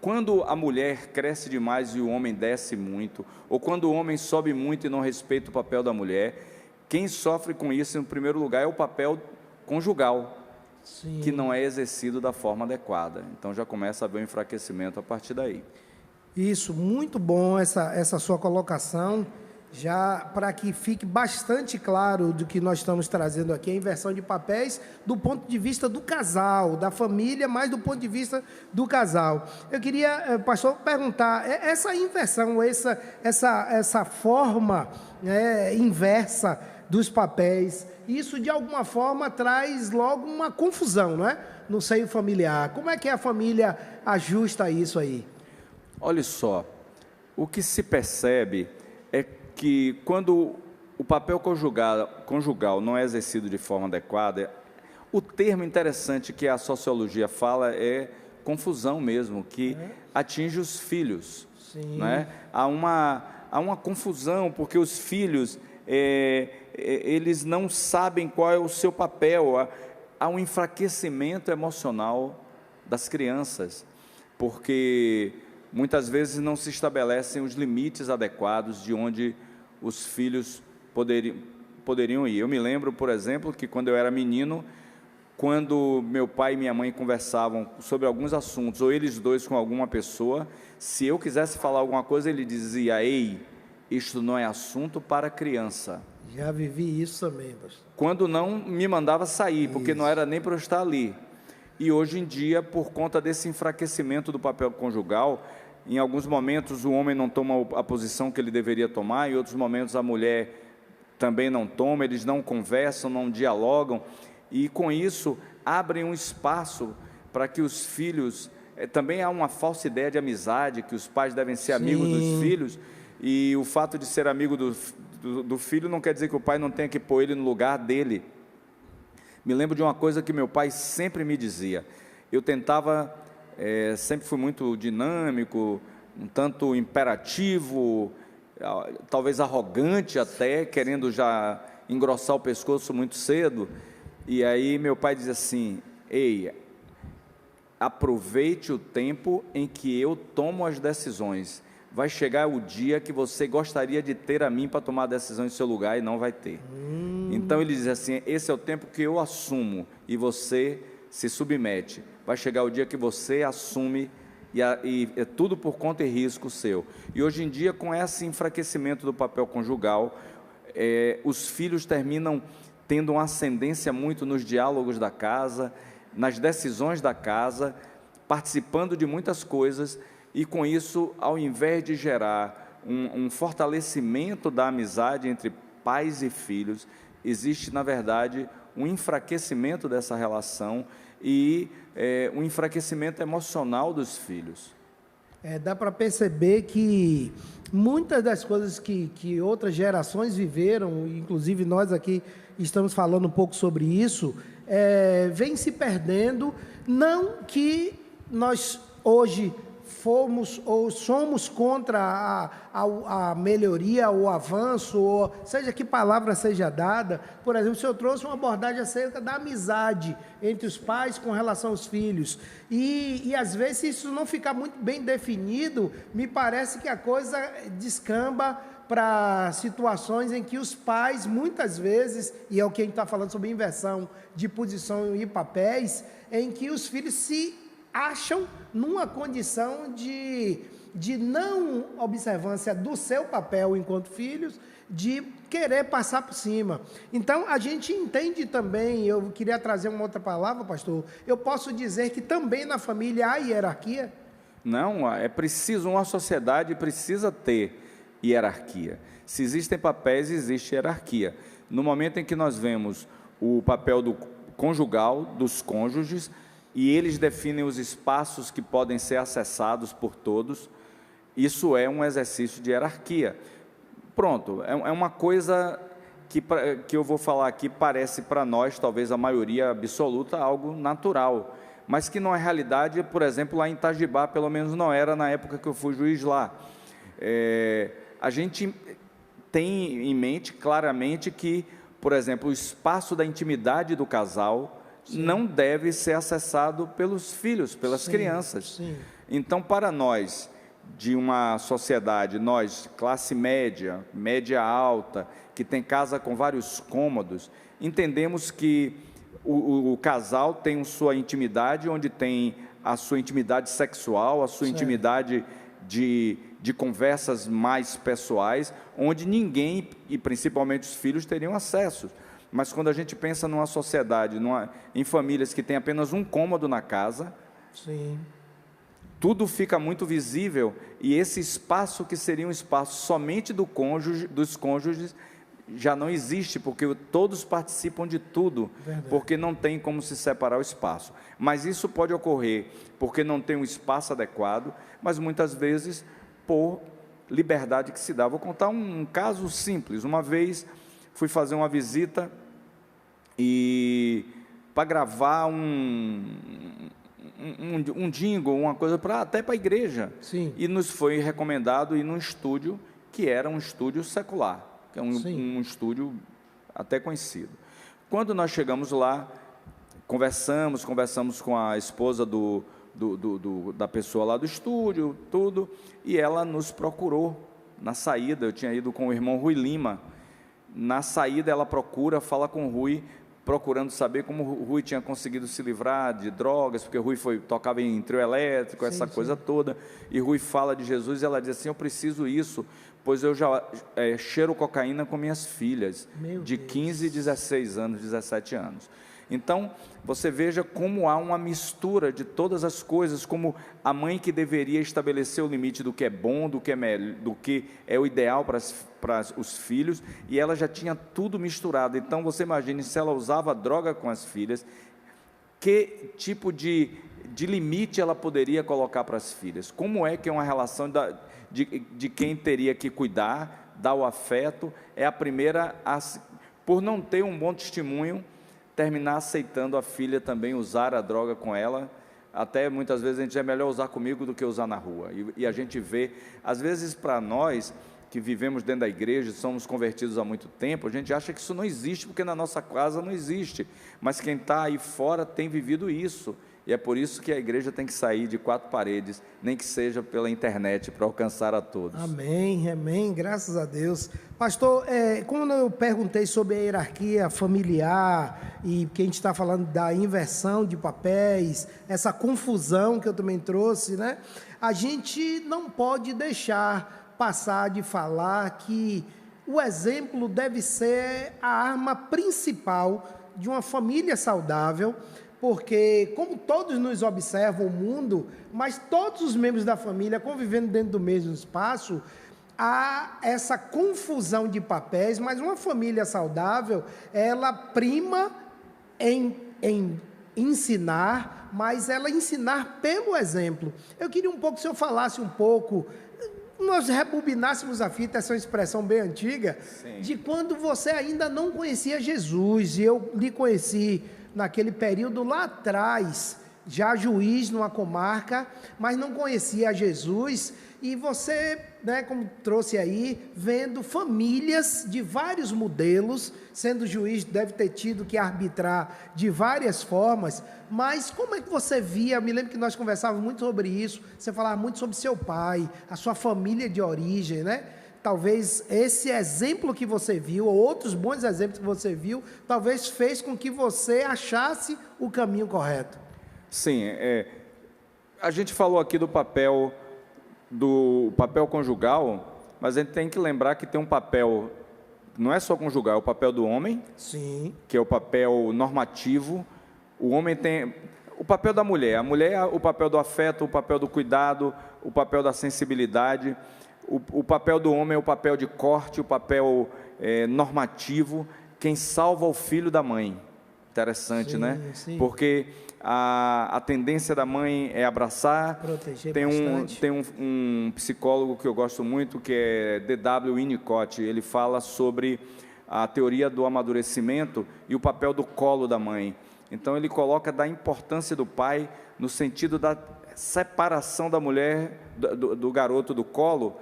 Quando a mulher cresce demais e o homem desce muito, ou quando o homem sobe muito e não respeita o papel da mulher, quem sofre com isso, em primeiro lugar, é o papel conjugal, sim, que não é exercido da forma adequada. Então já começa a haver um enfraquecimento a partir daí. Isso, muito bom essa sua colocação, já para que fique bastante claro do que nós estamos trazendo aqui, a inversão de papéis do ponto de vista do casal, da família, mas do ponto de vista do casal. Eu queria, pastor, perguntar, essa inversão, essa forma inversa dos papéis, isso de alguma forma traz logo uma confusão, não é? No seio familiar. Como é que a família ajusta isso aí? Olha só, o que se percebe é que quando o papel conjugal não é exercido de forma adequada, o termo interessante que a sociologia fala é confusão mesmo, que atinge os filhos. Sim. Né? Há uma confusão, porque os filhos, eles não sabem qual é o seu papel, há um enfraquecimento emocional das crianças, porque muitas vezes não se estabelecem os limites adequados de onde os filhos poderiam ir. Eu me lembro, por exemplo, que quando eu era menino, quando meu pai e minha mãe conversavam sobre alguns assuntos, ou eles dois com alguma pessoa, se eu quisesse falar alguma coisa, ele dizia, ei, isto não é assunto para criança. Já vivi isso também, pastor. Quando não, me mandava sair, porque não era nem para eu estar ali. E hoje em dia, por conta desse enfraquecimento do papel conjugal, em alguns momentos o homem não toma a posição que ele deveria tomar, em outros momentos a mulher também não toma, eles não conversam, não dialogam, e com isso abrem um espaço para que os filhos, também há uma falsa ideia de amizade, que os pais devem ser amigos dos filhos, e o fato de ser amigo do filho não quer dizer que o pai não tenha que pôr ele no lugar dele. Me lembro de uma coisa que meu pai sempre me dizia, eu tentava... sempre fui muito dinâmico, um tanto imperativo, talvez arrogante até, querendo já engrossar o pescoço muito cedo, e aí meu pai dizia assim, ei, aproveite o tempo em que eu tomo as decisões, vai chegar o dia que você gostaria de ter a mim para tomar a decisão em seu lugar e não vai ter. Então ele dizia assim, esse é o tempo que eu assumo e você se submete, vai chegar o dia que você assume e é tudo por conta e risco seu. E hoje em dia, com esse enfraquecimento do papel conjugal, os filhos terminam tendo uma ascendência muito nos diálogos da casa, nas decisões da casa, participando de muitas coisas, e com isso, ao invés de gerar um fortalecimento da amizade entre pais e filhos, existe, na verdade, um enfraquecimento dessa relação e um enfraquecimento emocional dos filhos. Dá para perceber que muitas das coisas que outras gerações viveram, inclusive nós aqui estamos falando um pouco sobre isso, vem se perdendo. Não que nós hoje fomos ou somos contra a melhoria, o avanço, ou seja que palavra seja dada. Por exemplo, o senhor trouxe uma abordagem acerca da amizade entre os pais com relação aos filhos, e às vezes, se isso não ficar muito bem definido, me parece que a coisa descamba para situações em que os pais, muitas vezes, e é o que a gente está falando sobre inversão de posição e papéis, em que os filhos se acham numa condição de não observância do seu papel enquanto filhos, de querer passar por cima. Então, a gente entende também, eu queria trazer uma outra palavra, pastor, eu posso dizer que também na família há hierarquia? Não, é preciso, uma sociedade precisa ter hierarquia. Se existem papéis, existe hierarquia. No momento em que nós vemos o papel do conjugal, dos cônjuges, e eles definem os espaços que podem ser acessados por todos, isso é um exercício de hierarquia. Pronto, é uma coisa que eu vou falar aqui, parece para nós, talvez a maioria absoluta, algo natural, mas que na realidade, por exemplo, lá em Itajibá, pelo menos não era na época que eu fui juiz lá. A gente tem em mente claramente que, por exemplo, o espaço da intimidade do casal, sim, não deve ser acessado pelos filhos, pelas sim, crianças. Sim. Então, para nós, de uma sociedade, nós, classe média, média alta, que tem casa com vários cômodos, entendemos que o casal tem sua intimidade, onde tem a sua intimidade sexual, a sua sim, intimidade de conversas mais pessoais, onde ninguém, e principalmente os filhos, teriam acesso. Mas quando a gente pensa numa sociedade, em famílias que tem apenas um cômodo na casa, sim, tudo fica muito visível, e esse espaço que seria um espaço somente dos cônjuges, já não existe, porque todos participam de tudo, verdade, porque não tem como se separar o espaço. Mas isso pode ocorrer porque não tem um espaço adequado, mas muitas vezes por liberdade que se dá. Vou contar um caso simples. Uma vez fui fazer uma visita e para gravar um jingle, uma coisa até para a igreja. Sim. E nos foi recomendado ir num estúdio que era um estúdio secular, que é um estúdio até conhecido. Quando nós chegamos lá, conversamos com a esposa da pessoa lá do estúdio, tudo, e ela nos procurou na saída. Eu tinha ido com o irmão Rui Lima. Na saída ela fala com o Rui, procurando saber como o Rui tinha conseguido se livrar de drogas, porque o Rui tocava em trio elétrico, sim, essa coisa toda, e Rui fala de Jesus, e ela diz assim: eu preciso isso, pois eu já cheiro cocaína com minhas filhas, de 15, 16 anos, 17 anos. Então, você veja como há uma mistura de todas as coisas, como a mãe que deveria estabelecer o limite do que é bom, do que é o ideal para os filhos, e ela já tinha tudo misturado. Então, você imagine, se ela usava droga com as filhas, que tipo de limite ela poderia colocar para as filhas? Como é que é uma relação de quem teria que cuidar, dar o afeto, é a primeira, por não ter um bom testemunho, terminar aceitando a filha também usar a droga com ela. Até muitas vezes a gente é melhor usar comigo do que usar na rua, e a gente vê, às vezes para nós que vivemos dentro da igreja, somos convertidos há muito tempo, a gente acha que isso não existe, porque na nossa casa não existe, mas quem está aí fora tem vivido isso, e é por isso que a igreja tem que sair de 4 paredes, nem que seja pela internet, para alcançar a todos. Amém, amém, graças a Deus. Pastor, quando eu perguntei sobre a hierarquia familiar, e que a gente está falando da inversão de papéis, essa confusão que eu também trouxe, né? A gente não pode deixar passar de falar que o exemplo deve ser a arma principal de uma família saudável, porque como todos nos observam o mundo, mas todos os membros da família convivendo dentro do mesmo espaço, há essa confusão de papéis, mas uma família saudável, ela prima em ensinar, mas ela ensinar pelo exemplo. Eu queria um pouco que o senhor falasse um pouco, nós rebobinássemos a fita, essa é uma expressão bem antiga, Sim. de quando você ainda não conhecia Jesus, e eu lhe conheci naquele período lá atrás, já juiz numa comarca, mas não conhecia Jesus, e você, né, como trouxe aí, vendo famílias de vários modelos, sendo juiz deve ter tido que arbitrar de várias formas, mas como é que você via, me lembro que nós conversávamos muito sobre isso, você falava muito sobre seu pai, a sua família de origem, né? Talvez esse exemplo que você viu, ou outros bons exemplos que você viu, talvez fez com que você achasse o caminho correto. Sim, a gente falou aqui do papel conjugal, mas a gente tem que lembrar que tem um papel, não é só conjugal, é o papel do homem, Sim. que é o papel normativo. O homem tem o papel da mulher, a mulher o papel do afeto, o papel do cuidado, o papel da sensibilidade. O papel do homem é o papel de corte, o papel normativo, quem salva o filho da mãe. Interessante, Sim, né? sim. Porque a tendência da mãe é abraçar. Proteger Tem bastante. um psicólogo que eu gosto muito, que é D.W. Winnicott. Ele fala sobre a teoria do amadurecimento e o papel do colo da mãe. Então ele coloca da importância do pai no sentido da separação da mulher, do garoto do colo,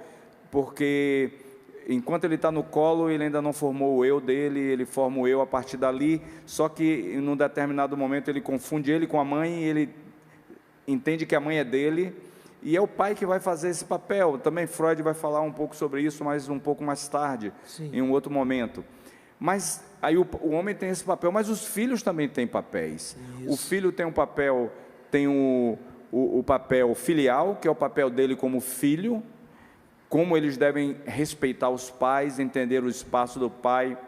porque enquanto ele está no colo, ele ainda não formou o eu dele, ele forma o eu a partir dali, só que em um determinado momento ele confunde ele com a mãe, ele entende que a mãe é dele, e é o pai que vai fazer esse papel. Também Freud vai falar um pouco sobre isso, mas um pouco mais tarde, Sim. em um outro momento. Mas aí o homem tem esse papel, mas os filhos também têm papéis. Isso. O filho tem um papel, tem o papel filial, que é o papel dele como filho, como eles devem respeitar os pais, entender o espaço do pai,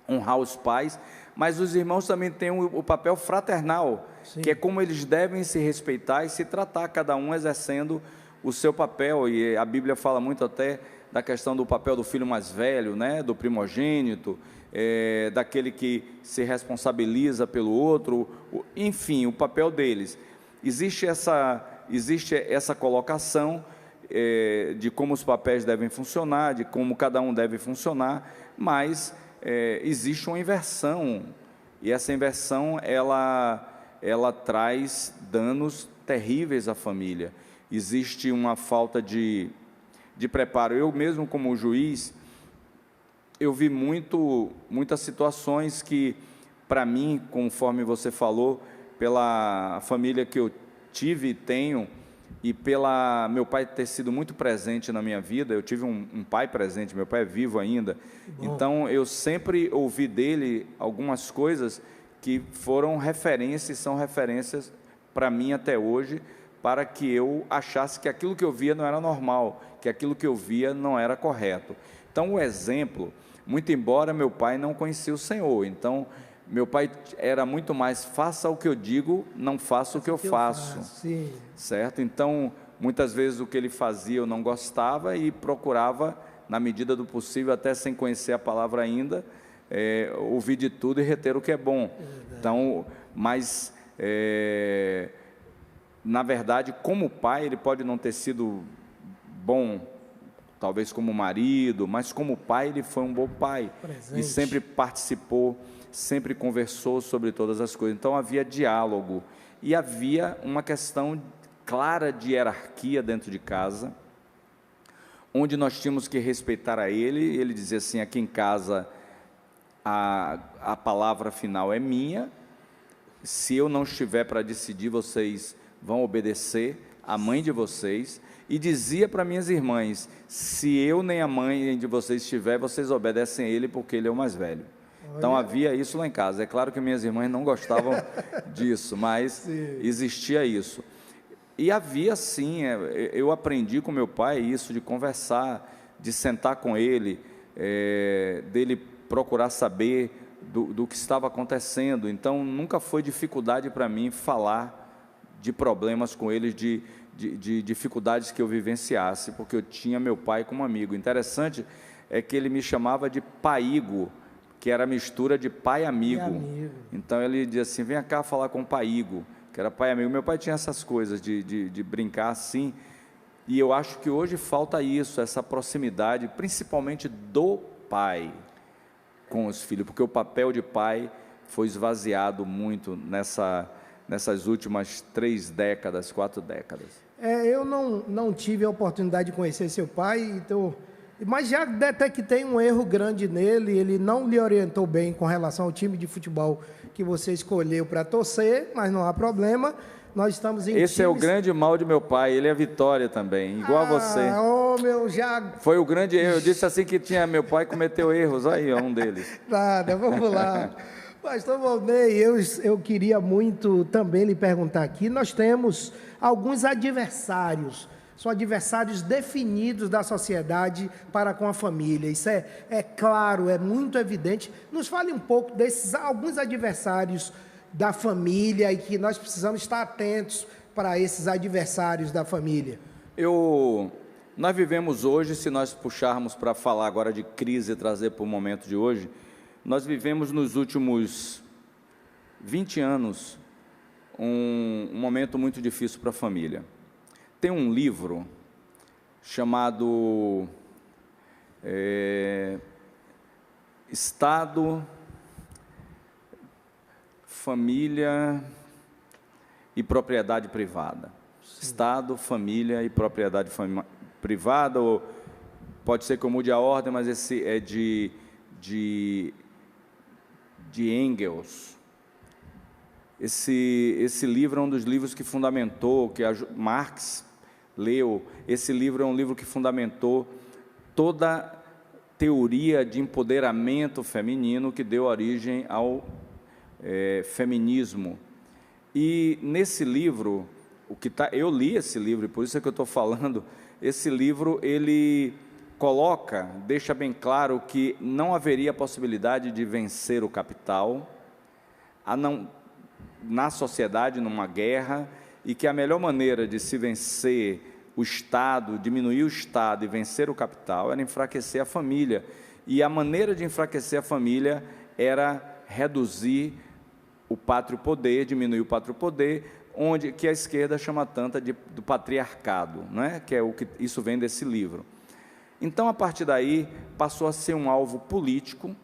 honrar os pais, mas os irmãos também têm o papel fraternal, Sim. que é como eles devem se respeitar e se tratar, cada um exercendo o seu papel, e a Bíblia fala muito até da questão do papel do filho mais velho, né, do primogênito, daquele que se responsabiliza pelo outro, enfim, o papel deles. Existe essa colocação de como os papéis devem funcionar, de como cada um deve funcionar, mas existe uma inversão, e essa inversão ela traz danos terríveis à família. Existe uma falta de preparo. Eu mesmo, como juiz, eu vi muitas situações que, para mim, conforme você falou, pela família que eu tive e tenho, e pela meu pai ter sido muito presente na minha vida, eu tive um pai presente, meu pai é vivo ainda, então eu sempre ouvi dele algumas coisas que foram referências, são referências para mim até hoje, para que eu achasse que aquilo que eu via não era normal, que aquilo que eu via não era correto. Então o exemplo, muito embora meu pai não conhecia o Senhor, então meu pai era muito mais, faça o que eu digo, não faça o que eu faço. Sim. Certo? Então, muitas vezes o que ele fazia eu não gostava e procurava, na medida do possível, até sem conhecer a palavra ainda, ouvir de tudo e reter o que é bom. Então, mas, na verdade, como pai, ele pode não ter sido bom, talvez como marido, mas como pai, ele foi um bom pai. Presente. E sempre participou, sempre conversou sobre todas as coisas. Então havia diálogo e havia uma questão clara de hierarquia dentro de casa, onde nós tínhamos que respeitar a ele. Ele dizia assim: aqui em casa a palavra final é minha, se eu não estiver para decidir, vocês vão obedecer a mãe de vocês. E dizia para minhas irmãs: se eu nem a mãe de vocês estiver, vocês obedecem a ele, porque ele é o mais velho. Então havia isso lá em casa. É claro que minhas irmãs não gostavam disso, mas Sim. existia isso. E havia sim, eu aprendi com meu pai isso, de conversar, de sentar com ele, dele procurar saber do que estava acontecendo. Então nunca foi dificuldade para mim falar de problemas com ele, de dificuldades que eu vivenciasse, porque eu tinha meu pai como amigo. Interessante é que ele me chamava de paigo. que era a mistura de pai e amigo. amigo. Então ele dizia assim, vem cá falar com o paigo, que era pai e amigo. Meu pai tinha essas coisas de brincar assim, e eu acho que hoje falta isso, essa proximidade, principalmente do pai com os filhos, porque o papel de pai foi esvaziado muito nessas últimas 3 décadas, 4 décadas. Eu não tive a oportunidade de conhecer seu pai, então, mas já detectei um erro grande nele, ele não lhe orientou bem com relação ao time de futebol que você escolheu para torcer, mas não há problema, nós estamos em Esse é o grande mal de meu pai, ele é Vitória também, igual a você. Foi o grande erro, eu disse assim que meu pai cometeu erros, aí um deles. Nada, vamos lá. Pastor Valnei, eu queria muito também lhe perguntar aqui, nós temos alguns adversários, são adversários definidos da sociedade para com a família, isso é claro, é muito evidente. Nos fale um pouco desses alguns adversários da família e que nós precisamos estar atentos para esses adversários da família. Nós vivemos hoje, se nós puxarmos para falar agora de crise e trazer para o momento de hoje, nós vivemos nos últimos 20 anos um momento muito difícil para a família. Tem um livro chamado Estado, Família e Propriedade Privada. Sim. Estado, Família e Propriedade Privada, ou pode ser que eu mude a ordem, mas esse é de Engels. Esse livro é um dos livros que fundamentou, que Marx leu. Esse livro é um livro que fundamentou toda a teoria de empoderamento feminino que deu origem ao feminismo. E nesse livro, eu li esse livro, e por isso é que eu estou falando, esse livro, ele deixa bem claro que não haveria possibilidade de vencer o capital, na sociedade, numa guerra, e que a melhor maneira de se vencer o Estado, diminuir o Estado e vencer o capital, era enfraquecer a família. E a maneira de enfraquecer a família era reduzir o pátrio poder, diminuir o pátrio poder, que a esquerda chama tanto do patriarcado, não é? Isso vem desse livro. Então, a partir daí, passou a ser um alvo político,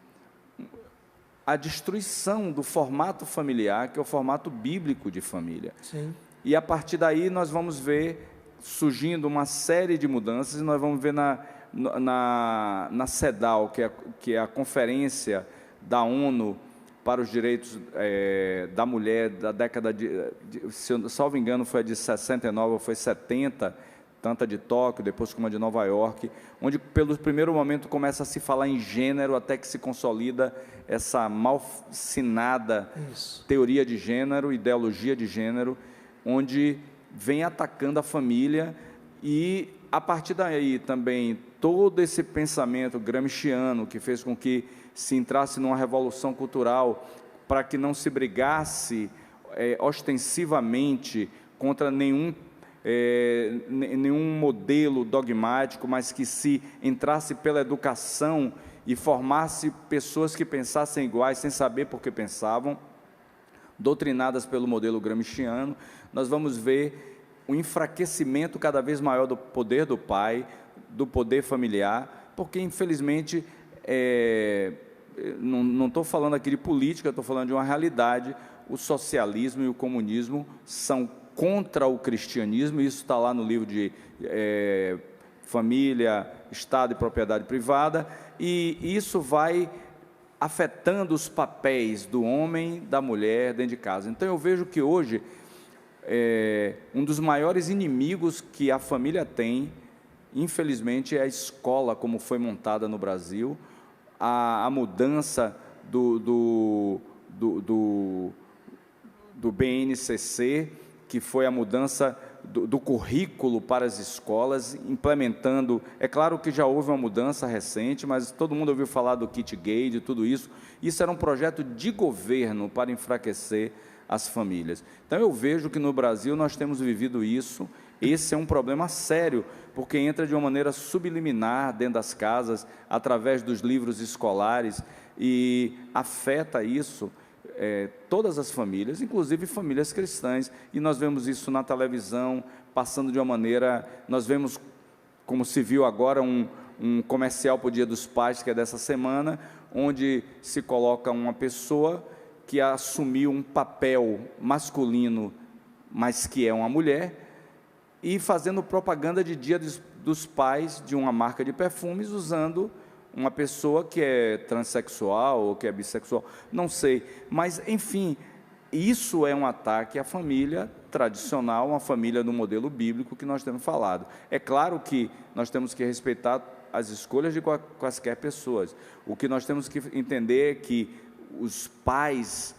a destruição do formato familiar, que é o formato bíblico de família. Sim. E a partir daí nós vamos ver surgindo uma série de mudanças, e nós vamos ver na CEDAW, que é a Conferência da ONU para os Direitos da Mulher, da década se eu salvo engano, foi a de 69 ou foi 70, tanto a de Tóquio, depois como a de Nova York, onde pelo primeiro momento começa a se falar em gênero, até que se consolida essa malsinada teoria de gênero, ideologia de gênero, onde vem atacando a família, e a partir daí também todo esse pensamento gramsciano que fez com que se entrasse numa revolução cultural para que não se brigasse ostensivamente contra nenhum modelo dogmático, mas que se entrasse pela educação e formasse pessoas que pensassem iguais, sem saber por que pensavam, doutrinadas pelo modelo gramsciano. Nós vamos ver um enfraquecimento cada vez maior do poder do pai, do poder familiar, porque infelizmente, não estou falando aqui de política, estou falando de uma realidade. O socialismo e o comunismo são contra o cristianismo, isso está lá no livro de Família, Estado e Propriedade Privada, e isso vai afetando os papéis do homem, da mulher dentro de casa. Então eu vejo que hoje um dos maiores inimigos que a família tem, infelizmente, é a escola como foi montada no Brasil, a mudança do BNCC, que foi a mudança do currículo para as escolas, implementando, é claro que já houve uma mudança recente, mas todo mundo ouviu falar do kit gay, de tudo isso. Isso era um projeto de governo para enfraquecer as famílias. Então eu vejo que no Brasil nós temos vivido isso, Esse é um problema sério, porque entra de uma maneira subliminar dentro das casas, através dos livros escolares, e afeta isso todas as famílias, inclusive famílias cristãs, e nós vemos isso na televisão, passando de uma maneira, nós vemos, como se viu agora, um comercial para o Dia dos Pais, que é dessa semana, onde se coloca uma pessoa que assumiu um papel masculino, mas que é uma mulher, e fazendo propaganda de Dia dos Pais de uma marca de perfumes, usando uma pessoa que é transexual ou que é bissexual, não sei, mas enfim, isso é um ataque à família tradicional, uma família no modelo bíblico que nós temos falado. É claro que nós temos que respeitar as escolhas de quaisquer pessoas. O que nós temos que entender é que os pais,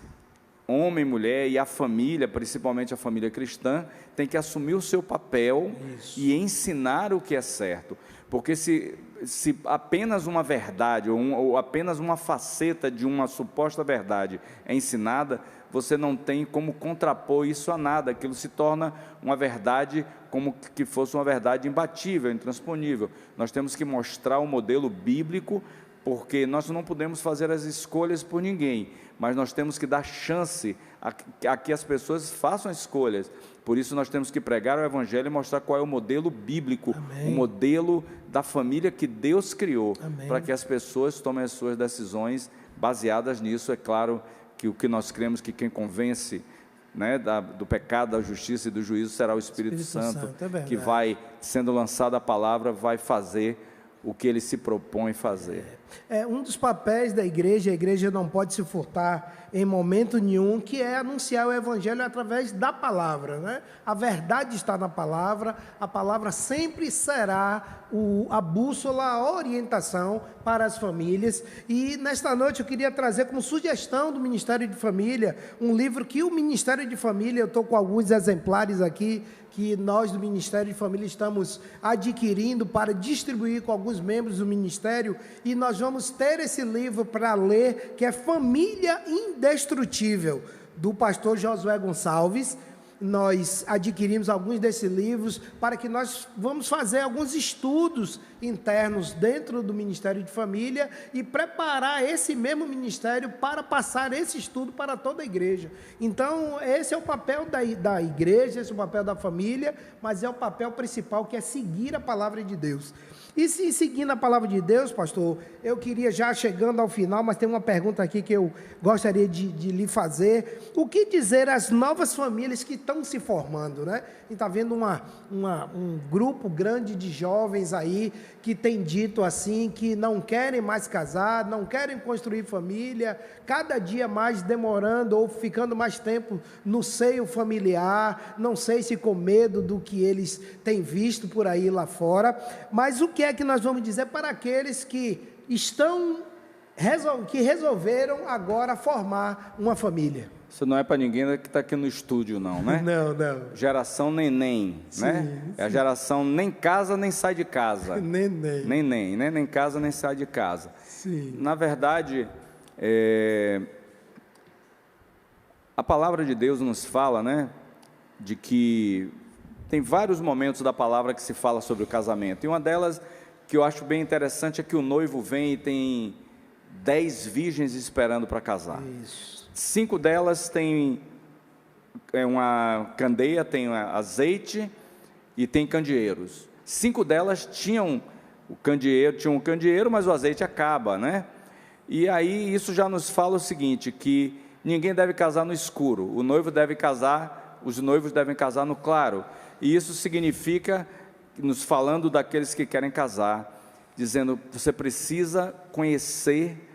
homem, mulher, e a família, principalmente a família cristã, tem que assumir o seu papel e ensinar o que é certo. Porque se apenas uma verdade ou apenas uma faceta de uma suposta verdade é ensinada, você não tem como contrapor isso a nada. Aquilo se torna uma verdade como que fosse uma verdade imbatível, intransponível. Nós temos que mostrar o modelo bíblico, porque nós não podemos fazer as escolhas por ninguém, mas nós temos que dar chance a que as pessoas façam escolhas. Por isso nós temos que pregar o Evangelho e mostrar qual é o modelo bíblico, o modelo da família que Deus criou, para que as pessoas tomem as suas decisões baseadas nisso. É claro que o que nós cremos que quem convence, né, do pecado, da justiça e do juízo será o Espírito Santo, que vai, sendo lançada a palavra, vai fazer o que ele se propõe fazer. Um dos papéis da igreja, a igreja não pode se furtar em momento nenhum, que é anunciar o Evangelho através da palavra, né? A verdade está na palavra, a palavra sempre será a bússola, a orientação para as famílias. E nesta noite eu queria trazer como sugestão do Ministério de Família, um livro que o Ministério de Família, eu estou com alguns exemplares aqui, que nós do Ministério de Família estamos adquirindo para distribuir com alguns membros do Ministério, e nós vamos ter esse livro para ler, que é Família Indestrutível, do pastor Josué Gonçalves. Nós adquirimos alguns desses livros para que nós vamos fazer alguns estudos internos dentro do Ministério de Família e preparar esse mesmo ministério para passar esse estudo para toda a igreja. Então, esse é o papel da igreja, esse é o papel da família, mas é o papel principal, que é seguir a palavra de Deus. E se seguindo a palavra de Deus, pastor, eu queria, já chegando ao final, mas tem uma pergunta aqui que eu gostaria de lhe fazer. O que dizer às novas famílias que estão se formando, né? E está vendo um grupo grande de jovens aí que tem dito assim, que não querem mais casar, não querem construir família, cada dia mais demorando ou ficando mais tempo no seio familiar, não sei se com medo do que eles têm visto por aí lá fora. Mas o que é que nós vamos dizer para aqueles que resolveram agora formar uma família? Isso não é para ninguém que está aqui no estúdio, não, né? Não. Geração neném, né? É a geração nem casa, nem sai de casa. Neném, né? Nem casa, nem sai de casa. Sim. Na verdade, a palavra de Deus nos fala, né? De que tem vários momentos da palavra que se fala sobre o casamento. E uma delas, que eu acho bem interessante, é que o noivo vem e tem 10 virgens esperando para casar. Isso. 5 delas têm uma candeia, tem azeite e tem candeeiros. 5 delas tinham um candeeiro, mas o azeite acaba, né? E aí isso já nos fala o seguinte, que ninguém deve casar no escuro, os noivos devem casar no claro. E isso significa, nos falando daqueles que querem casar, dizendo, você precisa conhecer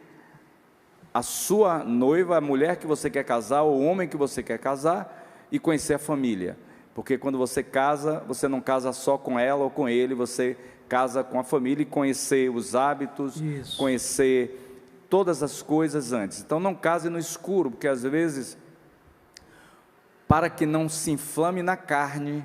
a sua noiva, a mulher que você quer casar, ou o homem que você quer casar, e conhecer a família, porque quando você casa, você não casa só com ela ou com ele, você casa com a família, e conhecer os hábitos, Isso. Conhecer todas as coisas antes. Então não case no escuro, porque às vezes, para que não se inflame na carne,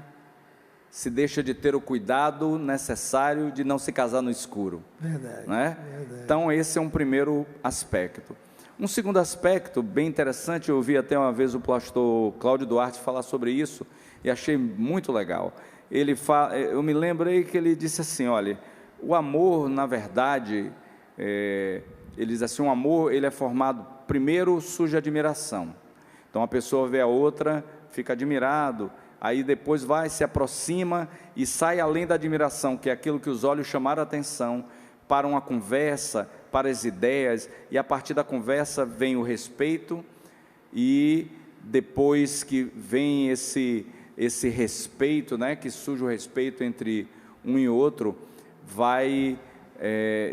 se deixa de ter o cuidado necessário de não se casar no escuro. Verdade, né? verdade. Então esse é um primeiro aspecto. Um segundo aspecto bem interessante, eu ouvi até uma vez o pastor Cláudio Duarte falar sobre isso, e achei muito legal. Eu me lembrei que ele disse assim, olha, o amor, na verdade, ele diz assim, o amor, ele é formado, primeiro surge a admiração. Então, a pessoa vê a outra, fica admirado, aí depois vai, se aproxima e sai além da admiração, que é aquilo que os olhos chamaram a atenção, para uma conversa, para as ideias, e a partir da conversa vem o respeito, e depois que vem esse respeito, né, que surge o respeito entre um e outro, vai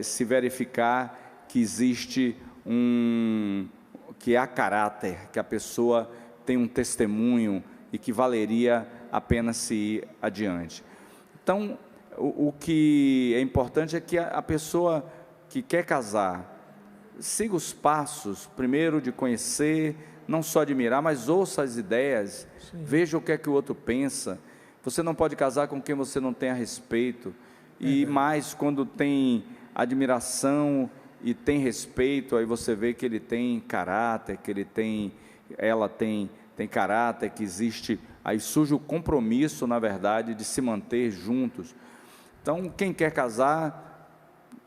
se verificar que existe que há caráter, que a pessoa tem um testemunho e que valeria a pena se ir adiante. Então, o que é importante é que a pessoa que quer casar, siga os passos, primeiro de conhecer, não só admirar, mas ouça as ideias, sim, veja o que é que o outro pensa. Você não pode casar com quem você não tenha respeito, e mais quando tem admiração e tem respeito, aí você vê que ele tem caráter, ela tem caráter, que existe, aí surge o compromisso, na verdade, de se manter juntos. Então, quem quer casar,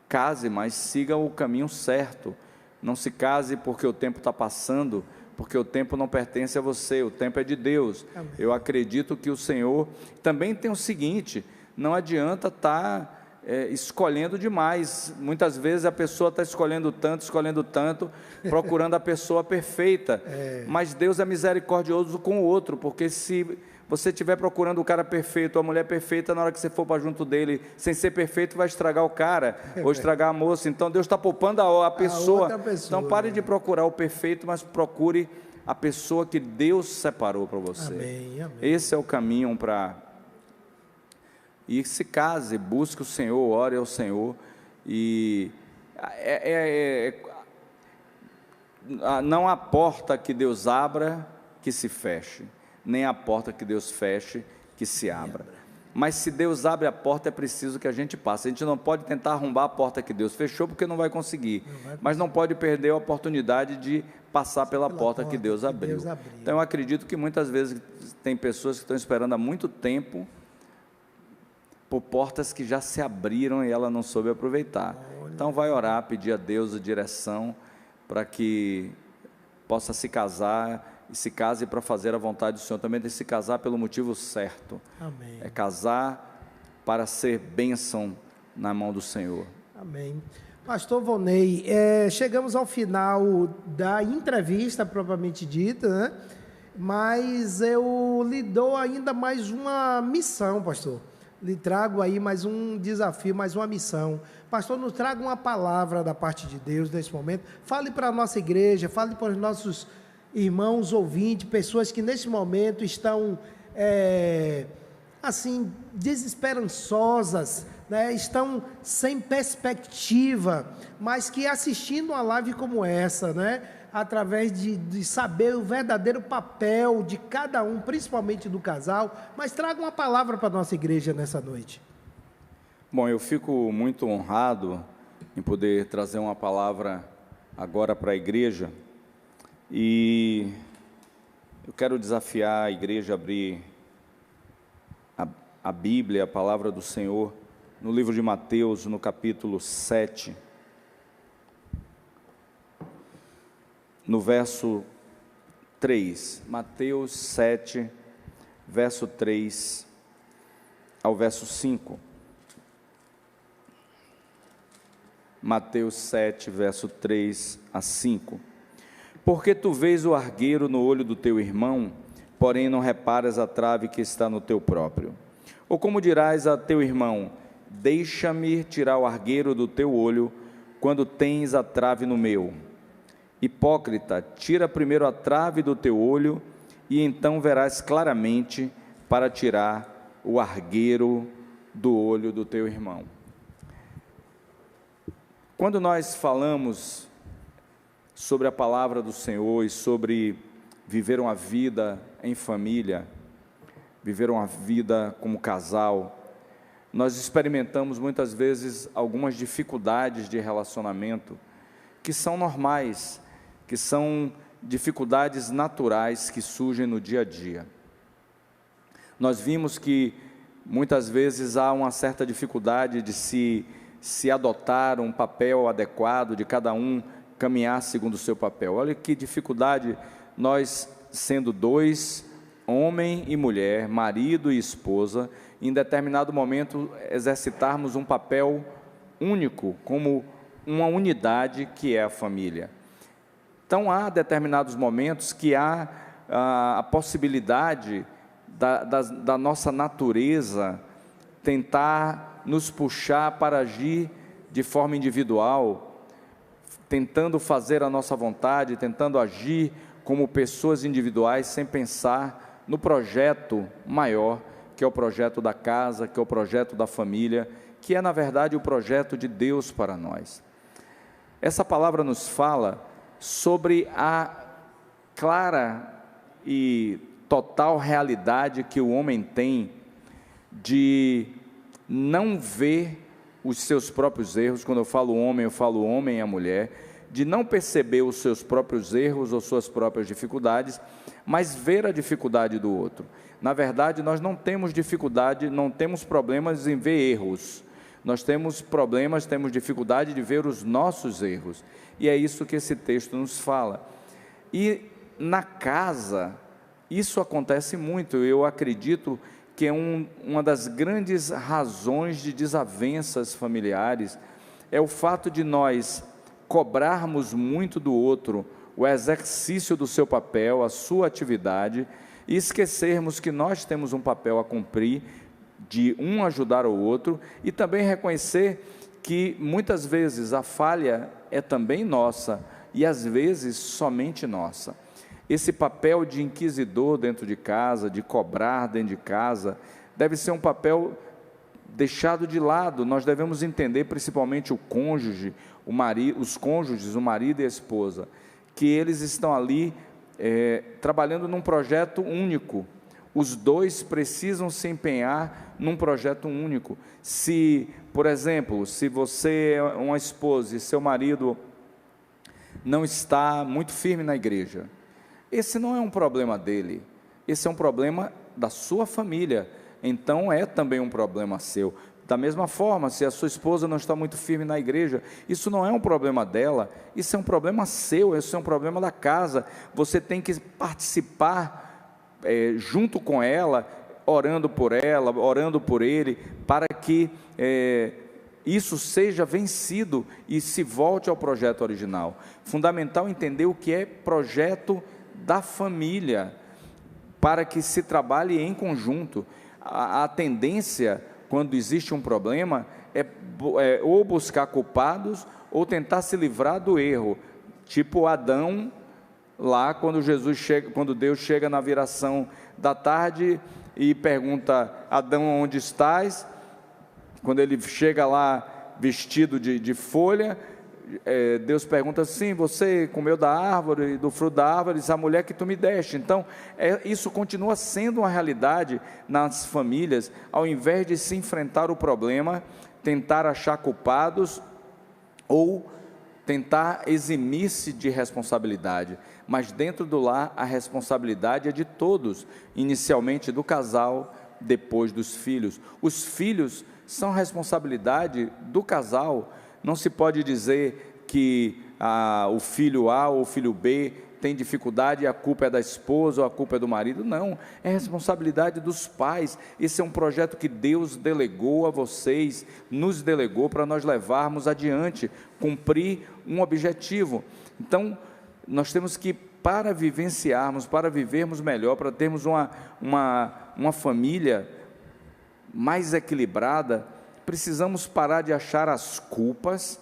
case, mas siga o caminho certo. Não se case porque o tempo está passando, porque o tempo não pertence a você, o tempo é de Deus. Amém. Eu acredito que o Senhor também tem o seguinte, não adianta estar escolhendo demais. Muitas vezes a pessoa está escolhendo tanto, procurando a pessoa perfeita, mas Deus é misericordioso com o outro, porque se você estiver procurando o cara perfeito, a mulher perfeita, na hora que você for para junto dele, sem ser perfeito, vai estragar o cara, ou estragar a moça. Então Deus está poupando a pessoa. Então pare de procurar o perfeito, mas procure a pessoa que Deus separou para você. Amém, amém. Esse é o caminho para... E se case, busque o Senhor, ore ao Senhor, e não há porta que Deus abra que se feche, nem a porta que Deus feche que se abra. Mas se Deus abre a porta, é preciso que a gente passe. A gente não pode tentar arrombar a porta que Deus fechou, porque não vai conseguir, mas não pode perder a oportunidade de passar pela porta que Deus abriu. Então eu acredito que muitas vezes tem pessoas que estão esperando há muito tempo por portas que já se abriram e ela não soube aproveitar. Então vai orar, pedir a Deus a direção para que possa se casar, e se case para fazer a vontade do Senhor. Também tem que se casar pelo motivo certo. Amém. É casar para ser bênção na mão do Senhor. Amém. Pastor Volney, chegamos ao final da entrevista propriamente dita, né? Mas eu lhe dou ainda mais uma missão, pastor. Lhe trago aí mais um desafio, mais uma missão. Pastor, nos traga uma palavra da parte de Deus nesse momento. Fale para a nossa igreja, fale para os nossos irmãos ouvintes, pessoas que nesse momento estão, assim, desesperançosas, né? Estão sem perspectiva, mas que assistindo uma live como essa, né? Através de saber o verdadeiro papel de cada um, principalmente do casal, mas traga uma palavra para a nossa igreja nessa noite. Bom, eu fico muito honrado em poder trazer uma palavra agora para a igreja, e eu quero desafiar a igreja a abrir a Bíblia, a palavra do Senhor, no livro de Mateus, no capítulo 7, no verso 3, Mateus 7, verso 3 ao verso 5. Mateus 7, verso 3 a 5. Porque tu vês o argueiro no olho do teu irmão, porém não reparas a trave que está no teu próprio? Ou como dirás a teu irmão, deixa-me tirar o argueiro do teu olho, quando tens a trave no meu? Hipócrita, tira primeiro a trave do teu olho, e então verás claramente para tirar o argueiro do olho do teu irmão. Quando nós falamos sobre a palavra do Senhor e sobre viver uma vida em família, viver uma vida como casal, nós experimentamos muitas vezes algumas dificuldades de relacionamento que são normais, que são dificuldades naturais que surgem no dia a dia. Nós vimos que muitas vezes há uma certa dificuldade de se adotar um papel adequado, de cada um caminhar segundo o seu papel. Olha que dificuldade nós, sendo dois, homem e mulher, marido e esposa, em determinado momento exercitarmos um papel único, como uma unidade que é a família. Então há determinados momentos que há a possibilidade da nossa natureza tentar nos puxar para agir de forma individual, tentando fazer a nossa vontade, tentando agir como pessoas individuais, sem pensar no projeto maior, que é o projeto da casa, que é o projeto da família, que é, na verdade, o projeto de Deus para nós. Essa palavra nos fala sobre a clara e total realidade que o homem tem de não ver os seus próprios erros. Quando eu falo homem e a mulher, de não perceber os seus próprios erros ou suas próprias dificuldades, mas ver a dificuldade do outro. Na verdade, nós não temos dificuldade, não temos problemas em ver erros. Nós temos problemas, temos dificuldade de ver os nossos erros. E é isso que esse texto nos fala. E na casa, isso acontece muito. Eu acredito que é uma das grandes razões de desavenças familiares, é o fato de nós cobrarmos muito do outro o exercício do seu papel, a sua atividade, e esquecermos que nós temos um papel a cumprir, de um ajudar o outro, e também reconhecer que muitas vezes a falha é também nossa, e às vezes somente nossa. Esse papel de inquisidor dentro de casa, de cobrar dentro de casa, deve ser um papel deixado de lado. Nós devemos entender, principalmente o cônjuge, os cônjuges, o marido e a esposa, que eles estão ali trabalhando num projeto único. Os dois precisam se empenhar num projeto único. Se, por exemplo, se você é uma esposa e seu marido não está muito firme na igreja, esse não é um problema dele, esse é um problema da sua família, então é também um problema seu. Da mesma forma, se a sua esposa não está muito firme na igreja, isso não é um problema dela, isso é um problema seu, isso é um problema da casa. Você tem que participar junto com ela, orando por ele, para que isso seja vencido e se volte ao projeto original. Fundamental entender o que é projeto da família, para que se trabalhe em conjunto. A tendência, quando existe um problema, é ou buscar culpados, ou tentar se livrar do erro, tipo Adão, lá quando Deus chega na viração da tarde, e pergunta: Adão, onde estás? Quando ele chega lá, vestido de folha, Deus pergunta assim: você comeu da árvore, do fruto da árvore? Diz: a mulher que tu me deste. Então, isso continua sendo uma realidade nas famílias. Ao invés de se enfrentar o problema, tentar achar culpados, ou tentar eximir-se de responsabilidade. Mas dentro do lar, a responsabilidade é de todos, inicialmente do casal, depois dos filhos. Os filhos são responsabilidade do casal. Não se pode dizer que o filho A ou o filho B tem dificuldade e a culpa é da esposa ou a culpa é do marido. Não, é responsabilidade dos pais. Esse é um projeto que Deus delegou a vocês, nos delegou para nós levarmos adiante, cumprir um objetivo. Então, nós temos que, para vivenciarmos, para vivermos melhor, para termos uma família mais equilibrada, precisamos parar de achar as culpas,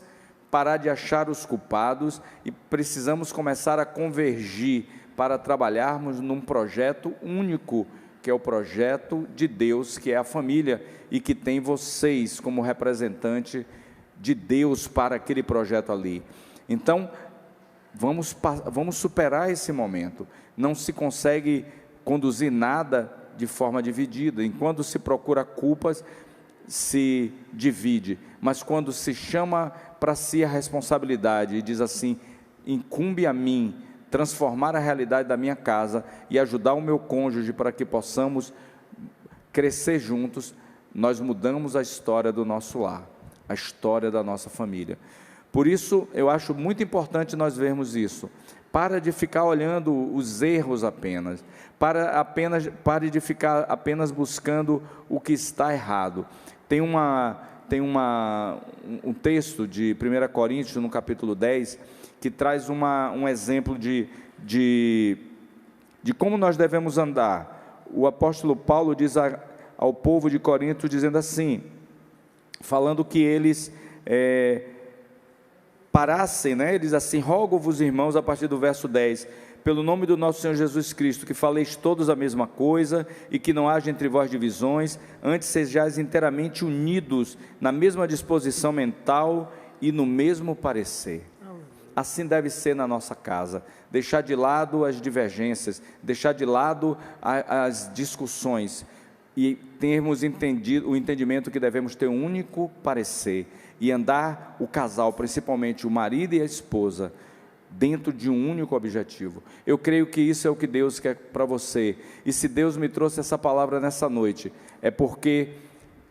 parar de achar os culpados, e precisamos começar a convergir para trabalharmos num projeto único, que é o projeto de Deus, que é a família, e que tem vocês como representante de Deus para aquele projeto ali. Então, vamos superar esse momento. Não se consegue conduzir nada de forma dividida. Enquanto se procura culpas, se divide, mas quando se chama para si a responsabilidade e diz assim: incumbe a mim transformar a realidade da minha casa e ajudar o meu cônjuge para que possamos crescer juntos, nós mudamos a história do nosso lar, a história da nossa família. Por isso, eu acho muito importante nós vermos isso. Para de ficar olhando os erros apenas. Pare de ficar apenas buscando o que está errado. Tem um texto de 1 Coríntios, no capítulo 10, que traz um exemplo de como nós devemos andar. O apóstolo Paulo diz ao povo de Corinto, dizendo assim, falando que eles parassem, né? Ele diz assim: rogo-vos, irmãos, a partir do verso 10, pelo nome do nosso Senhor Jesus Cristo, que faleis todos a mesma coisa, e que não haja entre vós divisões, antes sejais inteiramente unidos, na mesma disposição mental e no mesmo parecer. Assim deve ser na nossa casa, deixar de lado as divergências, deixar de lado as discussões, e termos o entendimento que devemos ter um único parecer, e andar o casal, principalmente o marido e a esposa, dentro de um único objetivo. Eu creio que isso é o que Deus quer para você, e se Deus me trouxe essa palavra nessa noite, é porque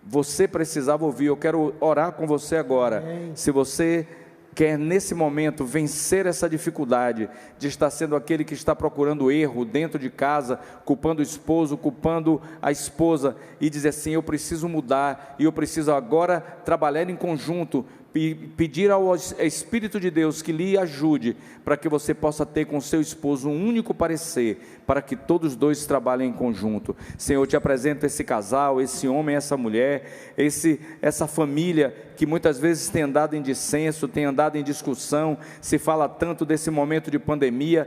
você precisava ouvir. Eu quero orar com você agora. Se você quer nesse momento vencer essa dificuldade de estar sendo aquele que está procurando erro dentro de casa, culpando o esposo, culpando a esposa, e dizer assim: eu preciso mudar, e eu preciso agora trabalhar em conjunto, pedir ao Espírito de Deus que lhe ajude, para que você possa ter com seu esposo um único parecer, para que todos dois trabalhem em conjunto. Senhor, eu te apresento esse casal, esse homem, essa mulher, essa família, que muitas vezes tem andado em dissenso, tem andado em discussão. Se fala tanto desse momento de pandemia,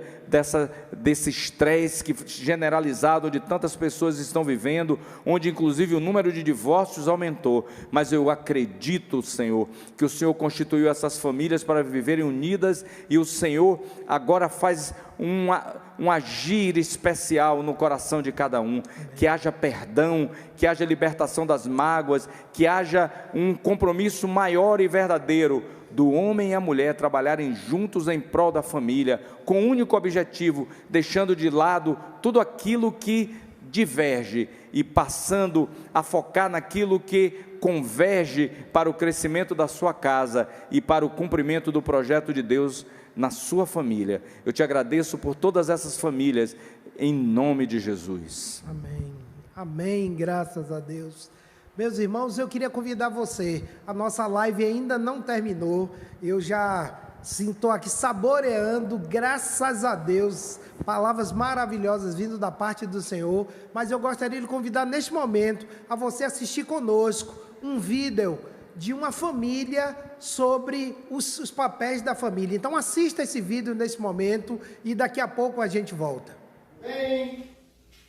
desse estresse generalizado onde tantas pessoas estão vivendo, onde inclusive o número de divórcios aumentou, mas eu acredito, Senhor, que o Senhor constituiu essas famílias para viverem unidas, e o Senhor agora faz um agir especial no coração de cada um, que haja perdão, que haja libertação das mágoas, que haja um compromisso maior e verdadeiro do homem e a mulher trabalharem juntos em prol da família, com um único objetivo, deixando de lado tudo aquilo que diverge e passando a focar naquilo que converge para o crescimento da sua casa e para o cumprimento do projeto de Deus na sua família. Eu te agradeço por todas essas famílias, em nome de Jesus. Amém, amém, graças a Deus. Meus irmãos, eu queria convidar você, a nossa live ainda não terminou, eu já estou aqui saboreando, graças a Deus, palavras maravilhosas vindo da parte do Senhor, mas eu gostaria de convidar neste momento a você assistir conosco um vídeo de uma família sobre os papéis da família. Então assista esse vídeo nesse momento e daqui a pouco a gente volta. Vem,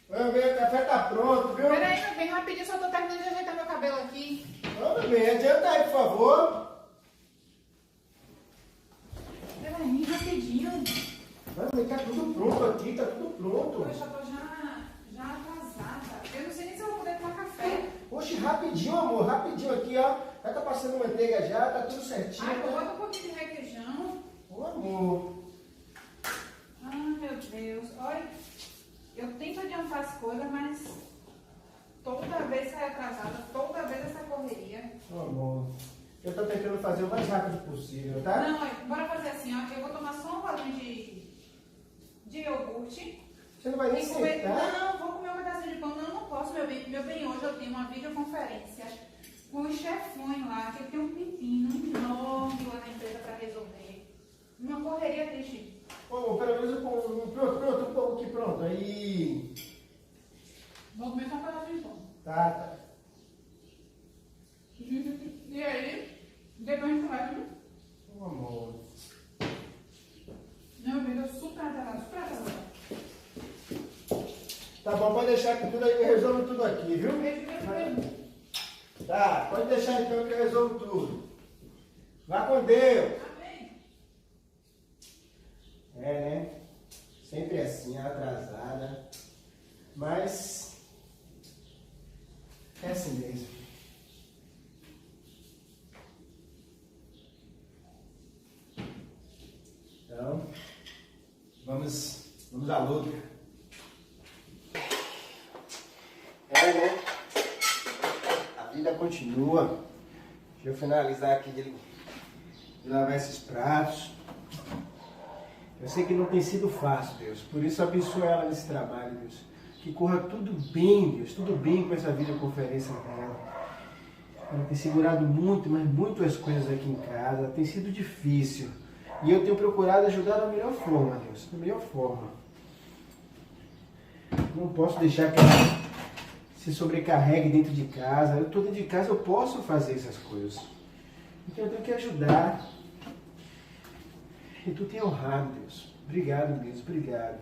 meu bem, o café tá pronto, viu? Peraí, meu bem, rapidinho, só tô terminando de ajeitar meu cabelo aqui. Ô, meu bem, adianta aí, por favor. Peraí, rapidinho. Meu bem, tá tudo pronto aqui, tá tudo pronto. Eu já tô já atrasada. Eu não sei nem se eu vou poder tomar café. Oxe, rapidinho, amor, rapidinho aqui, ó. Já tá passando manteiga já, tá tudo certinho. Ai, bota um pouquinho de requeijão. Ô, amor. Ai, meu Deus. Olha, eu tento adiantar as coisas, mas toda vez sai atrasada, toda vez essa correria. Ô, amor, eu tô tentando fazer o mais rápido possível, tá? Não, bora fazer assim, ó. Eu vou tomar só um bolinho de iogurte. Você não vai nem E comer, sentar? não, vou comer um pedacinho de pão. Não, não posso, meu bem. Meu bem, hoje eu tenho uma videoconferência com os chefões lá, que tem um pepino enorme lá na empresa para resolver. Uma correria triste. Ô, amor, pelo menos pronto, um pouco aqui pronto. Aí. Vou comer só um pedacinho de pão. Tá. E aí, depois a gente conversa, né? Ô, amor. Não, meu bem, eu super atrasada, super atrasada. Tá bom, pode deixar que tudo aí que eu resolvo tudo aqui, viu? Beijo. Tá, pode deixar então que eu resolvo tudo. Vá com Deus. Amém. É, né? Sempre assim, atrasada. Mas é assim mesmo. Então, Vamos à luta. Né? A vida continua. Deixa eu finalizar aqui de lavar esses pratos. Eu sei que não tem sido fácil, Deus. Por isso abençoa ela nesse trabalho, Deus. Que corra tudo bem, Deus. Tudo bem com essa videoconferência dela. Ela tem segurado muito, mas muito as coisas aqui em casa. Tem sido difícil. E eu tenho procurado ajudar da melhor forma, Deus. Da melhor forma. Não posso deixar que ela se sobrecarregue dentro de casa. Eu estou dentro de casa, eu posso fazer essas coisas. Então eu tenho que ajudar. E tu tem honrado, Deus. Obrigado, Deus. Obrigado.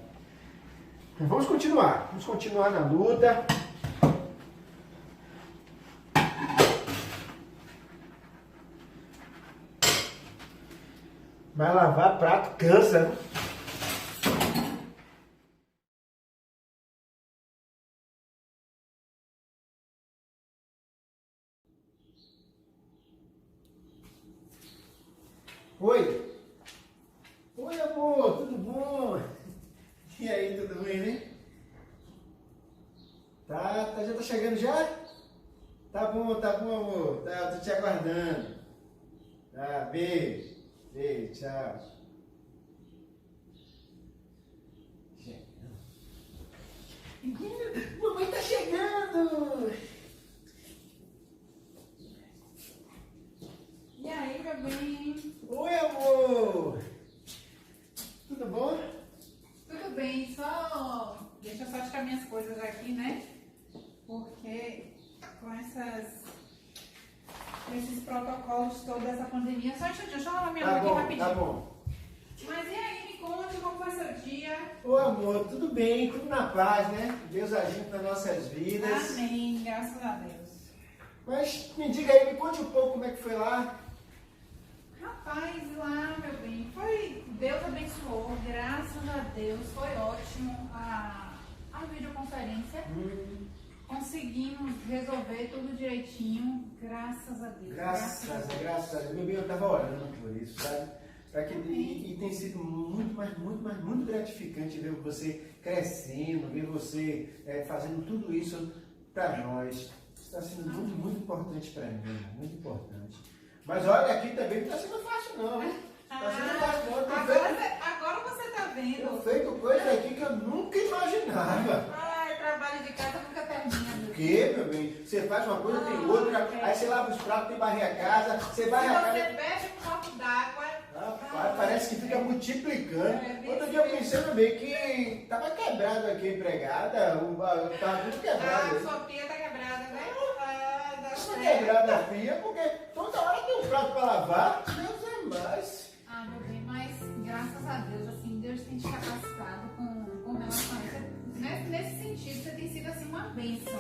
Mas vamos continuar. Vamos continuar na luta. Mas lavar prato cansa, né? Oi. Oi, amor. Tudo bom? E aí, tudo bem, né? Já tá chegando já? Tá bom, amor. Tá, tô te aguardando. Tá, beijo. Beijo, tchau. Mamãe tá chegando! E aí, meu bem? Oi, amor! Tudo bom? Tudo bem, deixa eu só tirar minhas coisas aqui, né? Porque com esses protocolos todos dessa pandemia. Só um instantinho, deixa eu lavar minha mão aqui rapidinho. Tá bom. Mas e aí, me conte como foi seu dia? Oi, amor, tudo bem, tudo na paz, né? Deus agindo nas nossas vidas. Amém, graças a Deus. Mas me diga aí, me conte um pouco como é que foi lá. Rapaz, lá, meu bem, Deus abençoou, graças a Deus, foi ótimo a videoconferência. Conseguimos resolver tudo direitinho, graças a Deus. Graças a Deus. Meu bem, eu tava orando por isso, sabe? E tem sido muito gratificante ver você crescendo, ver você fazendo tudo isso para nós. Está sendo muito importante para mim, muito importante. Mas olha, aqui também não está sendo fácil não, hein? Está sendo fácil não. Agora você está vendo. Eu feito coisa aqui que eu nunca imaginava. Ai, trabalho de casa nunca termina. O quê, meu bem? Você faz uma coisa, tem outra, aí você lava os pratos, tem varrer a casa, você vai a casa. Se você bebe um copo d'água... Rapaz, parece que fica multiplicando. Outro dia eu pensei também que estava quebrado aqui a empregada, estava tudo quebrado. A sua pia está quebrada, né? Estava quebrada a pia, porque toda hora tem um prato para lavar. Deus é mais. Meu bem, mas graças a Deus, assim, Deus tem te capacitado com relação a isso. Nesse sentido, você tem sido assim uma bênção.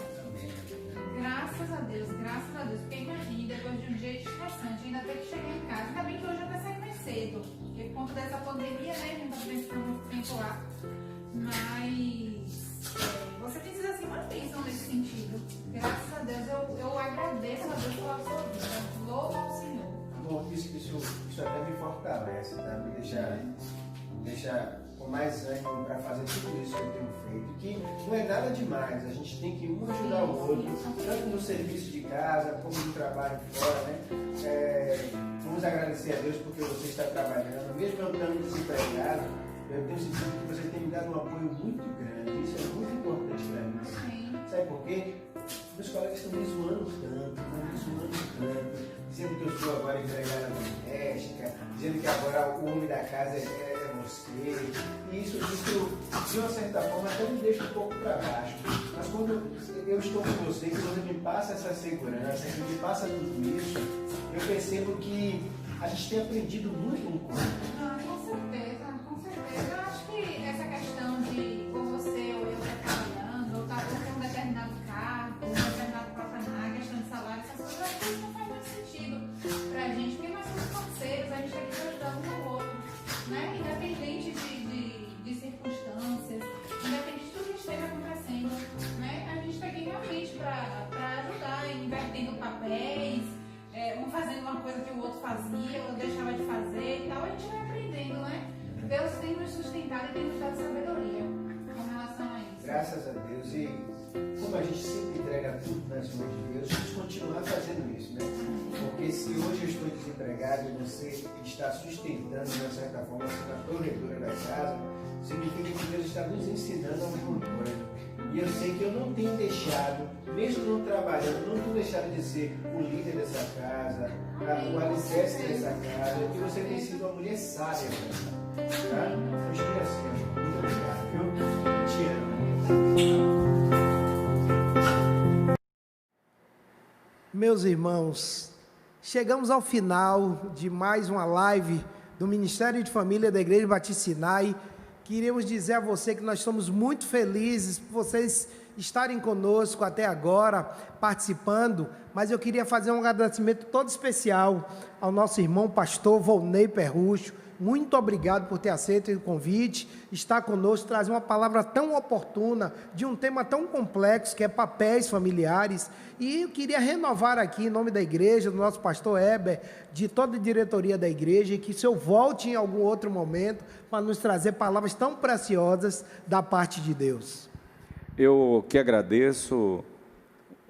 Graças a Deus, porque imagine, depois de um dia estressante, ainda ter que chegar em casa. Ainda bem que hoje eu até saí mais cedo, porque por conta dessa pandemia, né, a gente tá pensando muito tempo lá. Mas você tem sido assim uma bênção nesse sentido. Graças a Deus, eu agradeço a Deus pela sua vida. Louvo ao Senhor. Bom, isso até me fortalece, tá? Me deixa com mais ânimo para fazer tudo isso que eu tenho feito. Que não é nada demais, a gente tem que um ajudar o outro, tanto no serviço de casa como no trabalho fora, né? Vamos agradecer a Deus porque você está trabalhando, mesmo eu estando desempregado, eu tenho sentido que você tem me dado um apoio muito grande. Isso é muito importante para mim. Sabe por quê? Meus colegas estão me zoando tanto, dizendo que eu sou agora empregada doméstica, dizendo que agora o homem da casa é você. E isso, de uma certa forma, até me deixa um pouco para baixo. Mas quando eu estou com você, que você me passa essa segurança, que me passa tudo isso, eu percebo que a gente tem aprendido muito um com o outro. Com certeza. Eu acho que essa questão de ou você ou eu estar trabalhando, ou estar com um determinado cargo, um determinado patamar, questão de salário, essas coisas, acho que não faz muito sentido pra gente, porque nós somos parceiros, a gente tem que se ajudar um ao outro, né? Independente de circunstâncias, independente de tudo que esteja acontecendo, né? A gente está aqui realmente para ajudar, invertendo papéis, um fazendo uma coisa que o outro fazia, ou deixava de fazer e tal, a gente vai aprendendo, né? Deus tem nos sustentado e tem nos dado sabedoria com relação a isso. Graças a Deus. E como a gente sempre entrega tudo nas mãos de Deus, vamos continuar fazendo isso, né? Porque se hoje eu estou desempregado e você está sustentando, de uma certa forma, sendo a corredora da casa, significa que Deus está nos ensinando alguma coisa. E eu sei que eu não tenho deixado, mesmo não trabalhando, não tenho deixado de ser o líder dessa casa, o alicerce dessa casa, que você tem sido uma mulher sábia, tá? Continue assim, muito obrigado, viu? Te amo. Meus irmãos, chegamos ao final de mais uma live do Ministério de Família da Igreja Batista Sinai. Queríamos dizer a você que nós estamos muito felizes por vocês estarem conosco até agora, participando, mas eu queria fazer um agradecimento todo especial ao nosso irmão pastor Volney Perrucho. Muito obrigado por ter aceito o convite, estar conosco, trazer uma palavra tão oportuna, de um tema tão complexo, que é papéis familiares. E eu queria renovar aqui, em nome da igreja, do nosso pastor Heber, de toda a diretoria da igreja, e que o senhor volte em algum outro momento para nos trazer palavras tão preciosas da parte de Deus. Eu que agradeço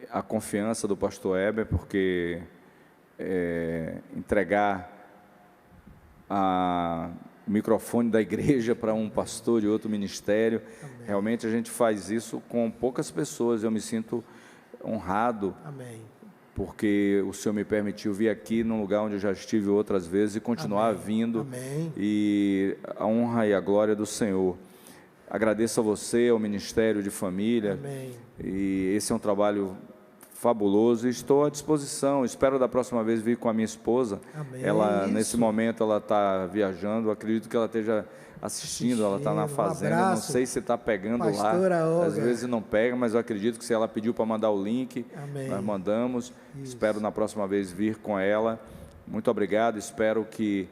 a confiança do pastor Heber, porque entregar o microfone da igreja para um pastor de outro ministério, amém, realmente a gente faz isso com poucas pessoas. Eu me sinto honrado, amém, porque o Senhor me permitiu vir aqui num lugar onde eu já estive outras vezes e continuar, amém, vindo, amém, e a honra e a glória do Senhor. Agradeço a você, ao Ministério de Família, amém, e esse é um trabalho fabuloso, e estou à disposição. Espero da próxima vez vir com a minha esposa. Amém. Ela, nesse momento, ela está viajando, acredito que ela esteja assistindo, ela está na fazenda, não sei se está pegando pastora lá, Olga. Às vezes não pega, mas eu acredito que se ela pediu para mandar o link, amém, nós mandamos. Isso. Espero na próxima vez vir com ela. Muito obrigado, espero que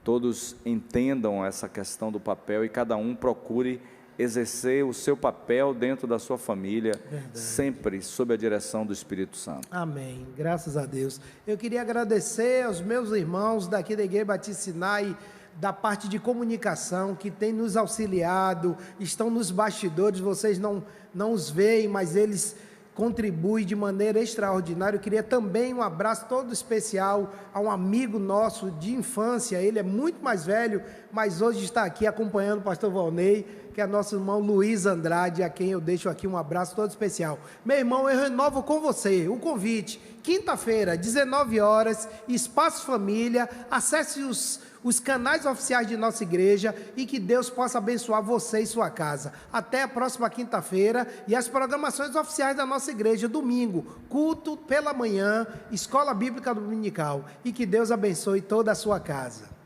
todos entendam essa questão do papel e cada um procure exercer o seu papel dentro da sua família, verdade, sempre sob a direção do Espírito Santo. Amém, graças a Deus. Eu queria agradecer aos meus irmãos daqui da Igreja Batista Sinai, da parte de comunicação, que tem nos auxiliado, estão nos bastidores, vocês não os veem, mas eles contribui de maneira extraordinária. Eu queria também um abraço todo especial a um amigo nosso de infância, ele é muito mais velho, mas hoje está aqui acompanhando o pastor Volney, que é nosso irmão Luiz Andrade, a quem eu deixo aqui um abraço todo especial. Meu irmão, eu renovo com você o convite, quinta-feira, 19 horas, Espaço Família, acesse os canais oficiais de nossa igreja e que Deus possa abençoar você e sua casa. Até a próxima quinta-feira e as programações oficiais da nossa igreja, domingo, culto pela manhã, escola bíblica dominical, e que Deus abençoe toda a sua casa.